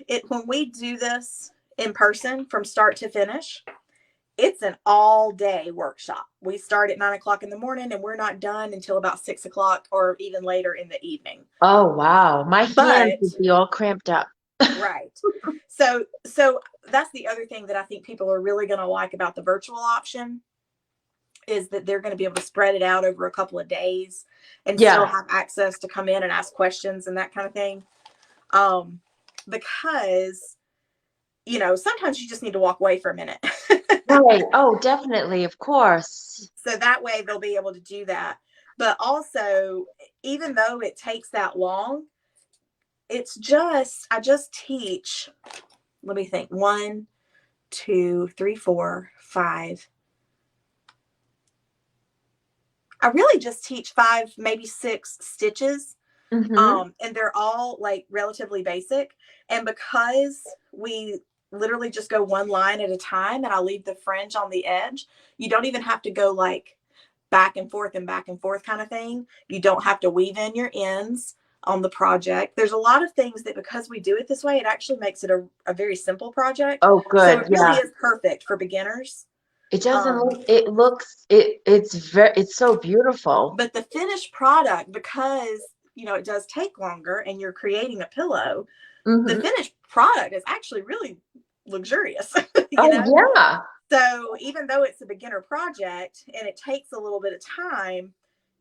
it when we do this in person from start to finish. It's an all day workshop. We start at 9 o'clock in the morning and we're not done until about 6 o'clock or even later in the evening. Oh, wow. My hands But would be all cramped up. right. So that's the other thing that I think people are really going to like about the virtual option, is that they're going to be able to spread it out over a couple of days and still Yeah. have access to come in and ask questions and that kind of thing. Um, because, sometimes you just need to walk away for a minute. Right. Oh, definitely. Of course. So that way they'll be able to do that. But also, even though it takes that long, I just teach, let me think, 1, 2, 3, 4, 5. I really just teach 5, maybe 6 stitches. Mm-hmm. And they're all like relatively basic. And because we literally just go one line at a time and I leave the fringe on the edge, you don't even have to go like back and forth kind of thing. You don't have to weave in your ends on the project. There's a lot of things that, because we do it this way, it actually makes it a very simple project. Oh, So good. it really Yeah. is perfect for beginners. It doesn't Um, look, it looks, it's so beautiful. but the finished product, because it does take longer and you're creating a pillow, the Mm-hmm. finished product is actually really luxurious. you Oh, know yeah. so even though it's a beginner project and it takes a little bit of time,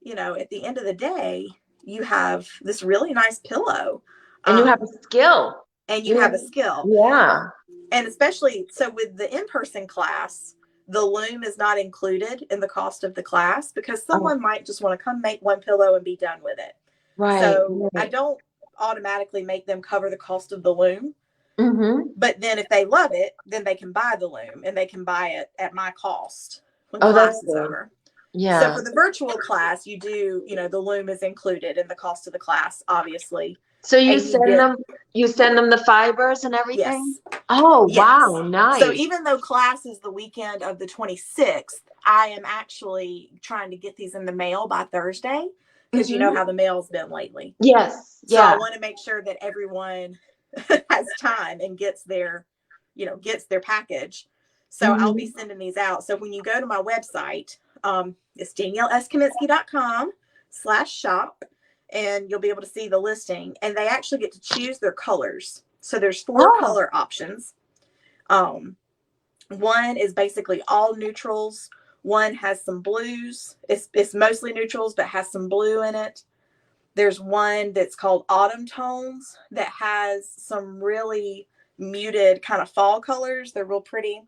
at the end of the day, you have this really nice pillow, And you have a um, skill. and you have a You, skill. yeah. And especially so with the in-person class, the loom is not included in the cost of the class, because Oh, someone might just want to come make one pillow and be done with it. right, So I right. don't automatically make them cover the cost of the loom. Mm-hmm. But then if they love it, then they can buy the loom, and they can buy it at my cost when Oh, that's class is good. over. So Yeah. for the virtual class, you do, the loom is included in the cost of the class, obviously. So you And you send get, them, you send them the fibers and everything? yes, Oh, yes. wow, So nice. even though class is the weekend of the 26th, I am actually trying to get these in the mail by Thursday, because you know Mm-hmm. how the mail's been lately. Yes, So I yeah. want to make sure that everyone has time and gets their package. So I'll be Mm-hmm. sending these out. So when you go to my website, it's danielleskaminsky.com/shop, and you'll be able to see the listing. And they actually get to choose their colors. So there's 4 Oh. color options. Um, one is basically all neutrals. One has some blues. It's mostly neutrals, but has some blue in it. There's one that's called Autumn Tones that has some really muted kind of fall colors. They're real pretty.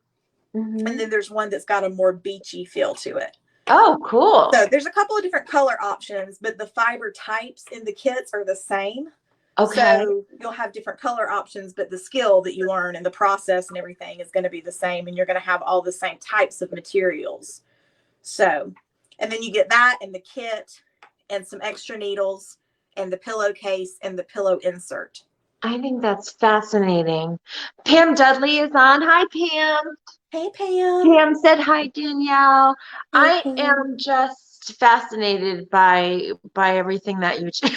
And Mm-hmm. then there's one that's got a more beachy feel to it. Oh, cool. So there's a couple of different color options, but the fiber types in the kits are the same. Okay. So you'll have different color options, but the skill that you learn and the process and everything is going to be the same. And you're going to have all the same types of materials. So, and then you get that and the kit and some extra needles and the pillowcase and the pillow insert. I think that's fascinating. Pam Dudley is on. Hi, Pam. Hey, Pam. Pam said hi, Danielle. Hey, I Pam. am just fascinated by everything that you do.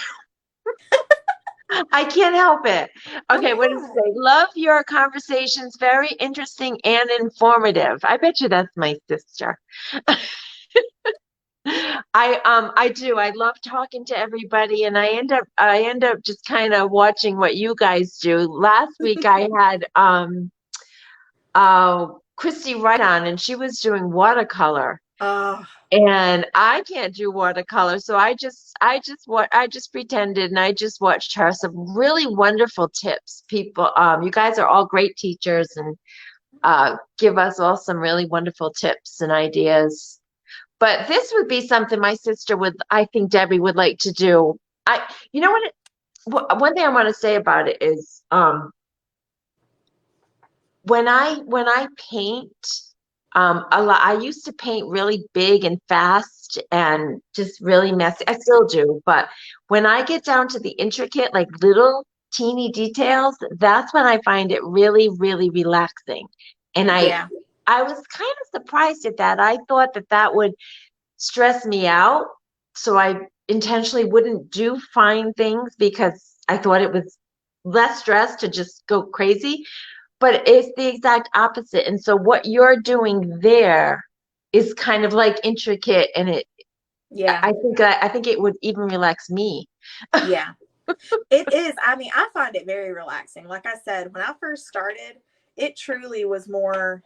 I can't help it. I'm Okay, what does it glad. say? Love your conversations, very interesting and informative. I bet you that's my sister. I do. I love talking to everybody and I end up just kind of watching what you guys do. Last week I had Christy Wright on and she was doing watercolor. Oh, And I can't do watercolor, so I just pretended and I just watched her. Some really wonderful tips. People, you guys are all great teachers and give us all some really wonderful tips and ideas. But this would be something my sister would, I think Debbie would like to do. You know what? One thing I want to say about it is, when I paint, a lot. I used to paint really big and fast and just really messy. I still do, but when I get down to the intricate, like little teeny details, that's when I find it really, really relaxing. And I, yeah. I was kind of surprised at that. I thought that that would stress me out, so I intentionally wouldn't do fine things because I thought it was less stress to just go crazy, but it's the exact opposite. And so what you're doing there is kind of like intricate and Yeah. I think it would even relax me. Yeah. It is. I mean, I find it very relaxing. Like I said, when I first started, it truly was more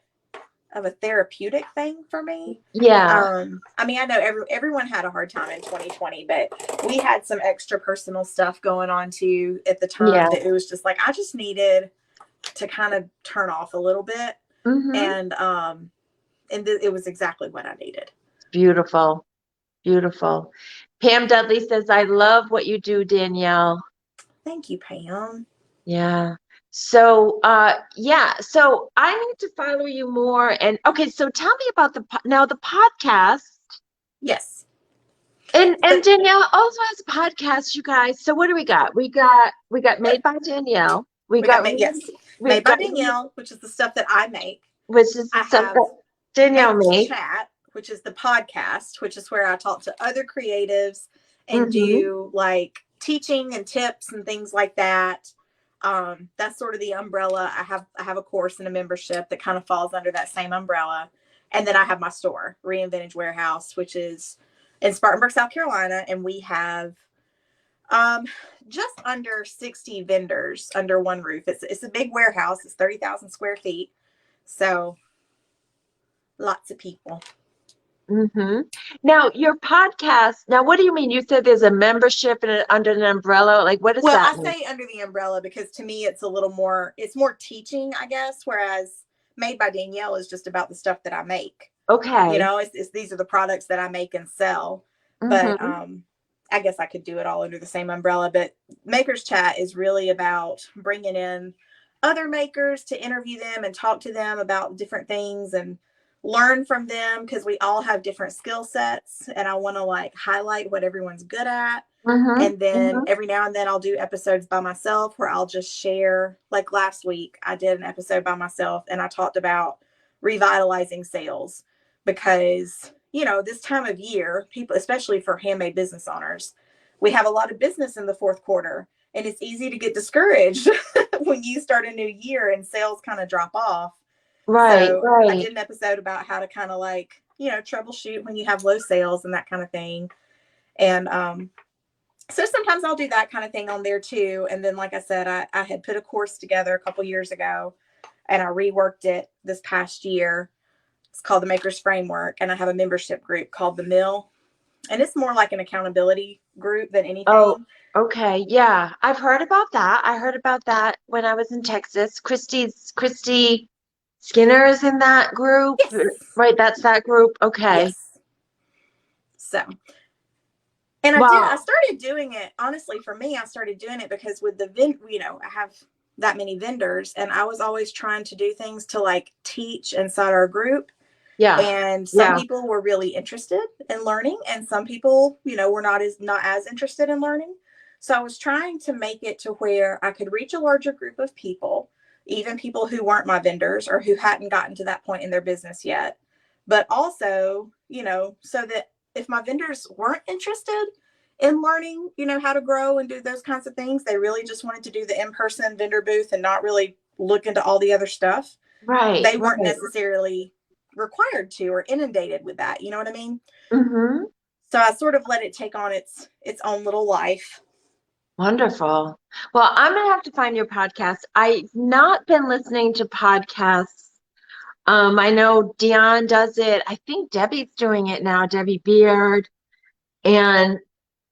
of a therapeutic thing for me. Yeah. I mean, I know everyone had a hard time in 2020, but we had some extra personal stuff going on too at the time Yeah. that it was just like I just needed to kind of turn off a little bit, Mm-hmm. and it was exactly what I needed. Beautiful. Beautiful. Pam Dudley says, I love what you do, Danielle. Thank you, Pam. Yeah. So, yeah, so I need to follow you more. And okay, so tell me about now the podcast. Yes. And So, Danielle also has a podcast, you guys. So what do we got? We got Made by Danielle. We we got got made, yes, we've made by got Danielle, which is the stuff that I make. which is the I stuff have that Danielle Makers made. Chat, which is the podcast, which is where I talk to other creatives and Mm-hmm. do like teaching and tips and things like that. That's sort of the umbrella. I have a course and a membership that kind of falls under that same umbrella. And then I have my store, Reinventage Warehouse, which is in Spartanburg, South Carolina, and we have um, just under 60 vendors under one roof. It's a big warehouse. It's 30,000 square feet. So lots of people. Mm-hmm. Now your podcast. Now, what do you mean? You said there's a membership and under an umbrella. Like, what does Well, that I mean? say under the umbrella because to me it's a little more, it's more teaching, I guess, whereas Made by Danielle is just about the stuff that I make. Okay. It's these are the products that I make and sell. But Mm-hmm. I guess I could do it all under the same umbrella. But Maker's Chat is really about bringing in other makers to interview them and talk to them about different things and learn from them, because we all have different skill sets and I want to like highlight what everyone's good at. Mm-hmm. And then Mm-hmm. every now and then I'll do episodes by myself where I'll just share. Like last week, I did an episode by myself and I talked about revitalizing sales, because, this time of year, people, especially for handmade business owners, we have a lot of business in the fourth quarter and it's easy to get discouraged when you start a new year and sales kind of drop off. Right, So I right. did an episode about how to kind of like, troubleshoot when you have low sales and that kind of thing. And so sometimes I'll do that kind of thing on there too. And then, like I said, I had put a course together a couple years ago and I reworked it this past year. It's called the Maker's Framework. And I have a membership group called The Mill. And it's more like an accountability group than Oh, anything. okay. Yeah, I've heard about that. I heard about that when I was in Texas. Christy Skinner is in that group, Yes. right? That's that group. Okay. Yes. So, and I Well, started doing it, honestly, for me, I started doing it because with I have that many vendors and I was always trying to do things to like teach inside our group. yeah, And some yeah, people were really interested in learning and some people, were not as interested in learning. So I was trying to make it to where I could reach a larger group of people, even people who weren't my vendors or who hadn't gotten to that point in their business yet. But also, so that if my vendors weren't interested in learning, how to grow and do those kinds of things, they really just wanted to do the in-person vendor booth and not really look into all the other stuff, right, they weren't right. necessarily required to or inundated with that. You know what I mean? Mm-hmm. So I sort of let it take on its own little life. Wonderful. Well, I'm gonna have to find your podcast. I've not been listening to podcasts. I know Dion does it. I think Debbie's doing it now, Debbie Beard. And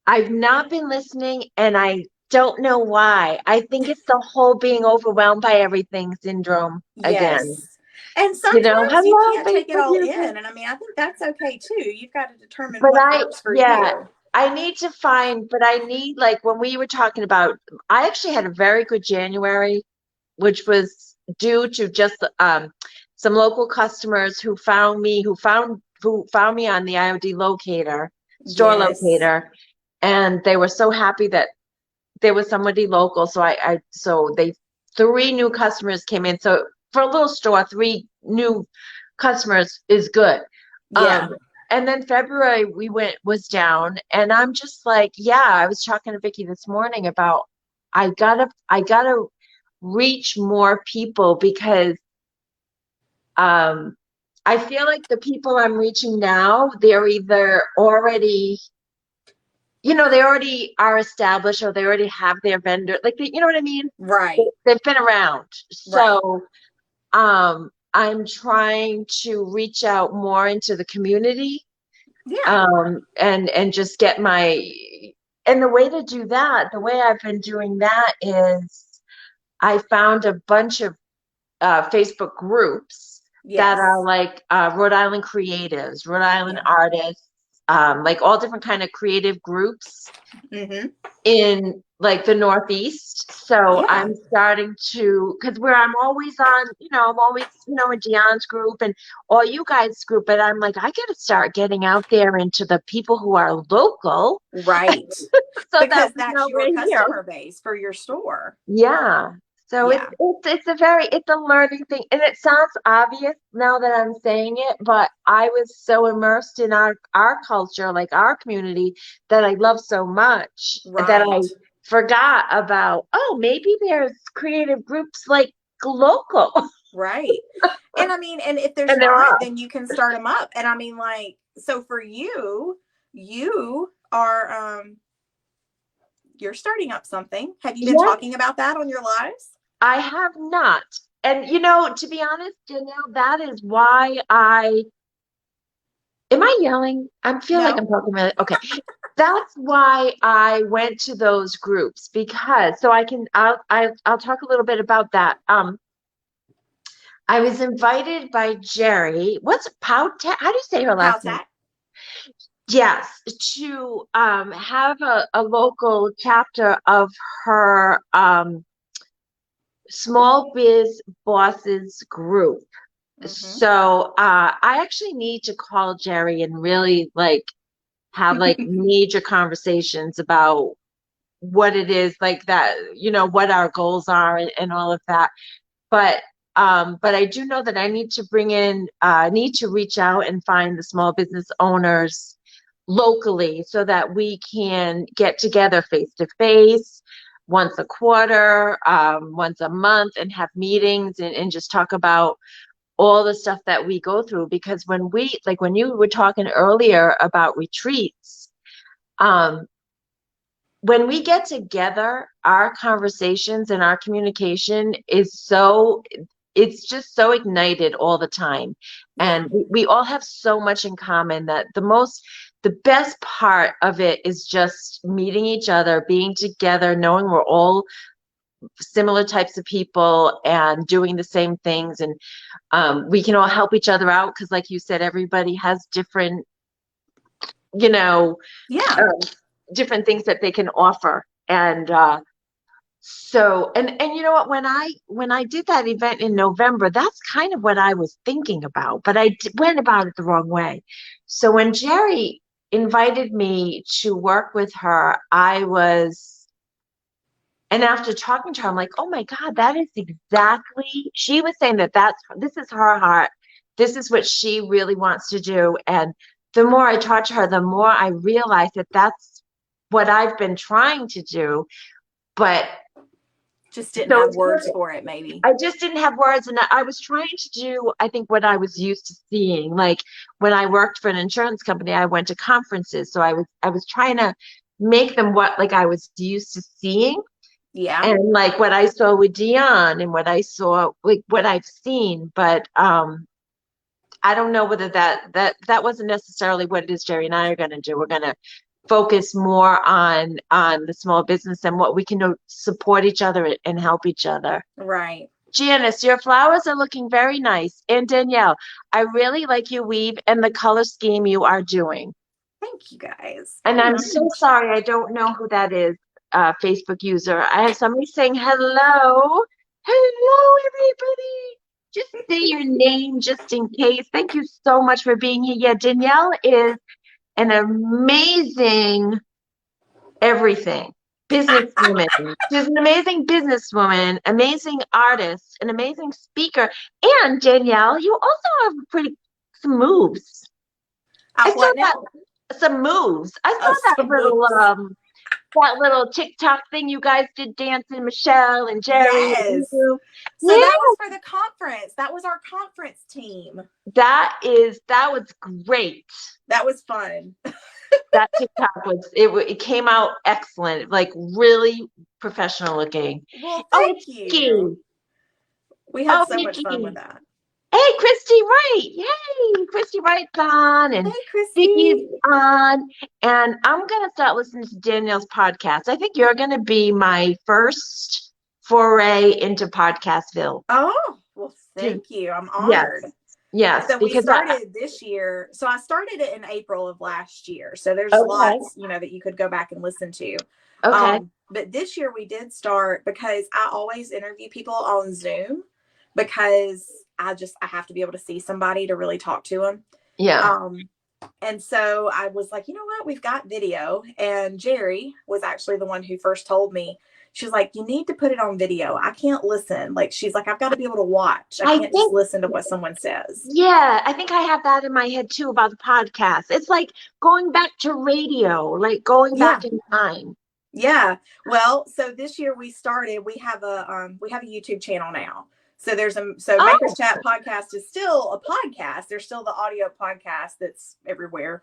I've not been listening, and I don't know why. I think it's the whole being overwhelmed by everything syndrome again. Yes. And sometimes you Hello, can't take it Facebook all users. in. And I mean, I think that's okay too. You've got to determine But what works for yeah, you. I need to find, but I need, like, when we were talking about, I actually had a very good January, which was due to just some local customers who found me on the IOD locator, store Yes. locator, and they were so happy that there was somebody local. So three new customers came in. So for a little store, three new customers is good. Yeah. Um, and then February was down, and I'm just like, yeah, I was talking to Vicky this morning about I gotta reach more people because um I feel like the people I'm reaching now, they're either already they already are established or they already have their vendor. Like, you know what I mean? Right. They've been around. Right. So, I'm trying to reach out more into the community, Yeah. and just get and the way to do that, the way I've been doing that is I found a bunch of Facebook groups that are Yes. like Rhode Island creatives, Rhode Island Yeah. artists, like all different kind of creative groups Mm-hmm. in like the Northeast. So Yeah. I'm starting to, because where I'm always on, I'm always, in Dion's group and all you guys' group, but I'm like, I got to start getting out there into the people who are local Right. so that Because we that's know your we're here. customer base for your store. Yeah. So it's Yeah. it's it's a very it's a learning thing, and it sounds obvious now that I'm saying it, but I was so immersed in our culture, like our community, that I love so much that I Right. forgot about. Oh, maybe there's creative groups like local, Right. And I mean, and if there's and there not, are. then you can start them up. And I mean, like, so for you, you are you're starting up something. Have you been Yes, talking about that on your lives? I have not. And to be honest, Danielle, that is why I am I yelling? I feel like No? I'm talking really okay. That's why I went to those groups because so I'll talk a little bit about that. I was invited by Jerry. What's Powtat? How do you say her last name? Powtat? Yes, to have a local chapter of her Small Biz Bosses Group. Mm-hmm. So I actually need to call Jerry and really like have like major conversations about what it is like that, what our goals are and all of that. But I do know that I need to need to reach out and find the small business owners locally so that we can get together face to face once a quarter, once a month, and have meetings and just talk about all the stuff that we go through. Because when you were talking earlier about retreats, um, when we get together, our conversations and our communication it's just so ignited all the time. Yeah. And we all have so much in common that the best part of it is just meeting each other, being together, knowing we're all similar types of people and doing the same things. And we can all help each other out because, like you said, everybody has different, you know, Yeah. um, different things that they can offer. And and you know what, when I did that event in November, that's kind of what I was thinking about, but went about it the wrong way. So when Jerry invited me to work with her, and after talking to her, I'm like, oh my God, that is exactly, she was saying this is her heart. This is what she really wants to do. And the more I talked to her, the more I realized that that's what I've been trying to do. But Just didn't so have it's words perfect. for it, maybe. I just didn't have words, and I was trying to do, I think, what I was used to seeing. Like when I worked for an insurance company, I went to conferences, so I was trying to make them what like I was used to seeing, Yeah. and like what I saw with Dion and what I saw, like what I've seen. But I don't know whether that wasn't necessarily what it is Jerry and I are going to do. We're going to focus more on the small business and what we can do, support each other and help each other. Right. Janice, your flowers are looking very nice. And Danielle, I really like your weave and the color scheme you are doing. Thank you guys And very I'm so much. sorry, I don't know who that is, Facebook user. I have somebody saying hello. Hello, everybody. Just say your name just in case. Thank you so much for being here. Yeah, Danielle is an amazing everything. Businesswoman. She's an amazing businesswoman, amazing artist, an amazing speaker. And Danielle, you also have some moves. I saw What now? that some moves. I Oh, saw some moves. that little TikTok thing you guys did dancing, Michelle and Jerry and Yes. you. So Yeah, that was for the conference. That was our conference team. that was great. That was fun. That TikTok it came out excellent, like really professional looking. Well, Oh, thank it's Nikki. you. We had Oh, so much fun with Nikki. that. Hey, Christy Wright. Yay. Christy Wright's on Hey, and Vicky's Christy. on. And I'm going to start listening to Danielle's podcast. I think you're going to be my first foray into Podcastville. Oh, well, thank you. I'm Yes. honored. Yes. So we Because started this year. So I started it in April of last year. So there's okay. lots, that you could go back and listen to. Okay. But this year we did start because I always interview people on Zoom because I have to be able to see somebody to really talk to them. Yeah. And so I was like, you know what? We've got video. And Jerry was actually the one who first told me. She's like, you need to put it on video. I can't listen. Like, she's like, I've got to be able to watch. I I can't just think, listen to what someone says. yeah, I think I have that in my head too about the podcast. It's like going back to radio, like going Yeah. back in time. Yeah. Well, so this year we have a YouTube channel now. So Maker's Chat podcast is still a podcast. There's still the audio podcast that's everywhere.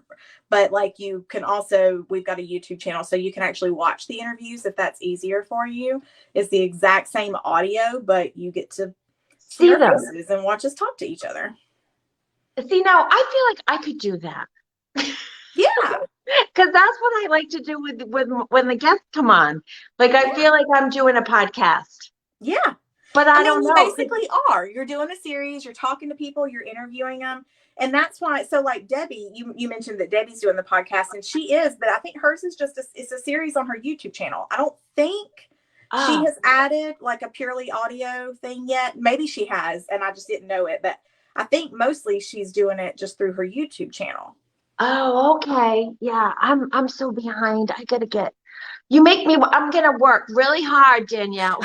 But like we've got a YouTube channel so you can actually watch the interviews if that's easier for you. It's the exact same audio, but you get to see our faces and watch us talk to each other. See, now I feel like I could do that. Yeah. Because that's what I like to do with when the guests come on. Like I feel like I'm doing a podcast. Yeah. But I don't You know. basically are. You're doing a series, you're talking to people, you're interviewing them. And that's why, so like Debbie, you mentioned that Debbie's doing the podcast and she is, but I think hers is it's a series on her YouTube channel. I don't think she Oh, has added like a purely audio thing yet. Maybe she has, and I just didn't know it. But I think mostly she's doing it just through her YouTube channel. oh, okay. Yeah, I'm so behind. I gotta get you make me I'm gonna work really hard, Danielle.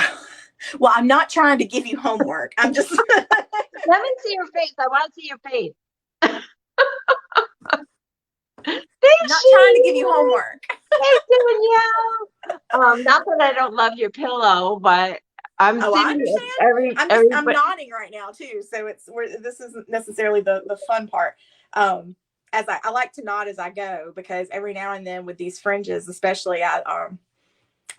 Well, I'm not trying to give you homework. I'm just Let me see your face. I want to see your face. There not she trying to give you is. homework. Hey, Danielle. Not that I don't love your pillow, but I'm Oh, I sitting here understand. every I'm nodding right now too, so this isn't necessarily the fun part. As I like to nod as I go, because every now and then with these fringes, especially, I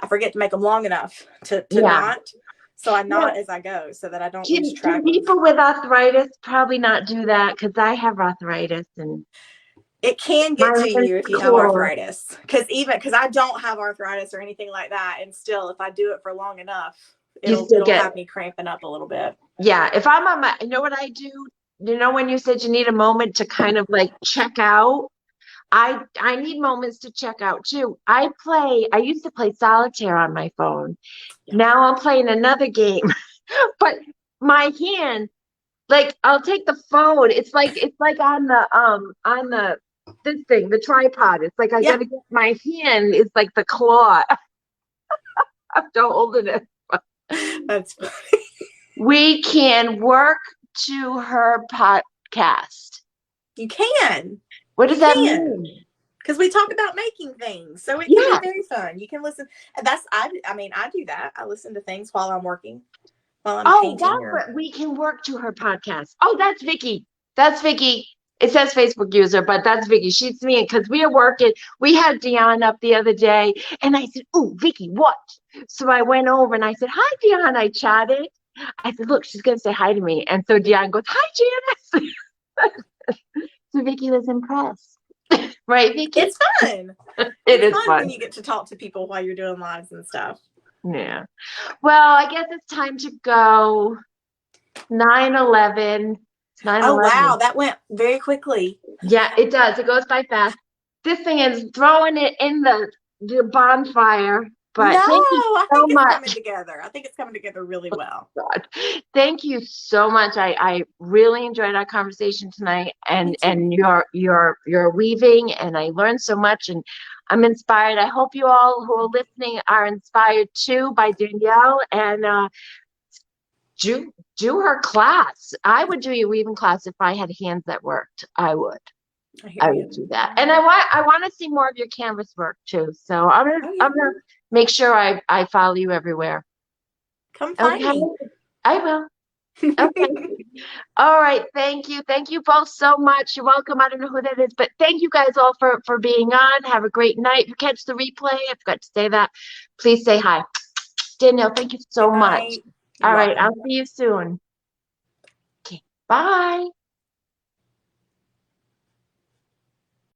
forget to make them long enough to yeah. knot. So I Yeah. knot as I go so that I don't lose Can track of. people with arthritis probably not do that? Because I have arthritis and It can my get to hands you if you have cool. arthritis. Because I don't have arthritis or anything like that, and still, if I do it for long enough, You still it'll get, have me cramping up a little bit. yeah. If I'm on my, you know what I do? You know when you said you need a moment to kind of like check out? I need moments to check out too. I used to play solitaire on my phone. Yeah. Now I'm playing another game, but my hand, like I'll take the phone. It's like on the this thing, the tripod. It's like I Yeah. gotta get my hand is like the claw. I'm so holding it. That's funny. We can work to her podcast. You can. What does You that can. mean? Because we talk about making things. So it can be Yeah. very fun. You can listen. I mean, I do that. I listen to things while I'm working, while I'm Oh, painting that's or. what we can work to her podcast. Oh, that's Vicky. That's Vicky. It says Facebook user, but that's Vicky. She's me because we are working. We had Dion up the other day, and I said, "Oh, Vicky, what?" So I went over and I said, "Hi, Dion." I chatted. I said, "Look, she's gonna say hi to me." And so Dion goes, "Hi, Janice." So Vicky was impressed, right, Vicky? It's fun. It It's is fun when fun. you get to talk to people while you're doing lives and stuff. Yeah. Well, I guess it's time to go. 9/11. It's Oh, wow. 9/11. That went very quickly. Yeah, it does. It goes by fast. This thing is throwing it in the bonfire. No, But thank you I so think it's coming much. together. I think it's coming together really well. God. Thank you so much. I really enjoyed our conversation tonight Me and too. your weaving and I learned so much and I'm inspired. I hope you all who are listening are inspired too by Danielle and do her class. I would do your weaving class if I had hands that worked. I would. I hear I you. would do that. And I want to see more of your canvas work too. So I'm gonna Oh, I'm yeah. gonna make sure I follow you everywhere. Come find Okay. me. I will. Okay. All right. Thank you. Thank you both so much. You're welcome. I don't know who that is, but thank you guys all for being on. Have a great night. If you catch the replay, I forgot to say that. Please say hi. Danielle, thank you so Good much. night. You're All right. I'll welcome. see you soon. Okay. Bye.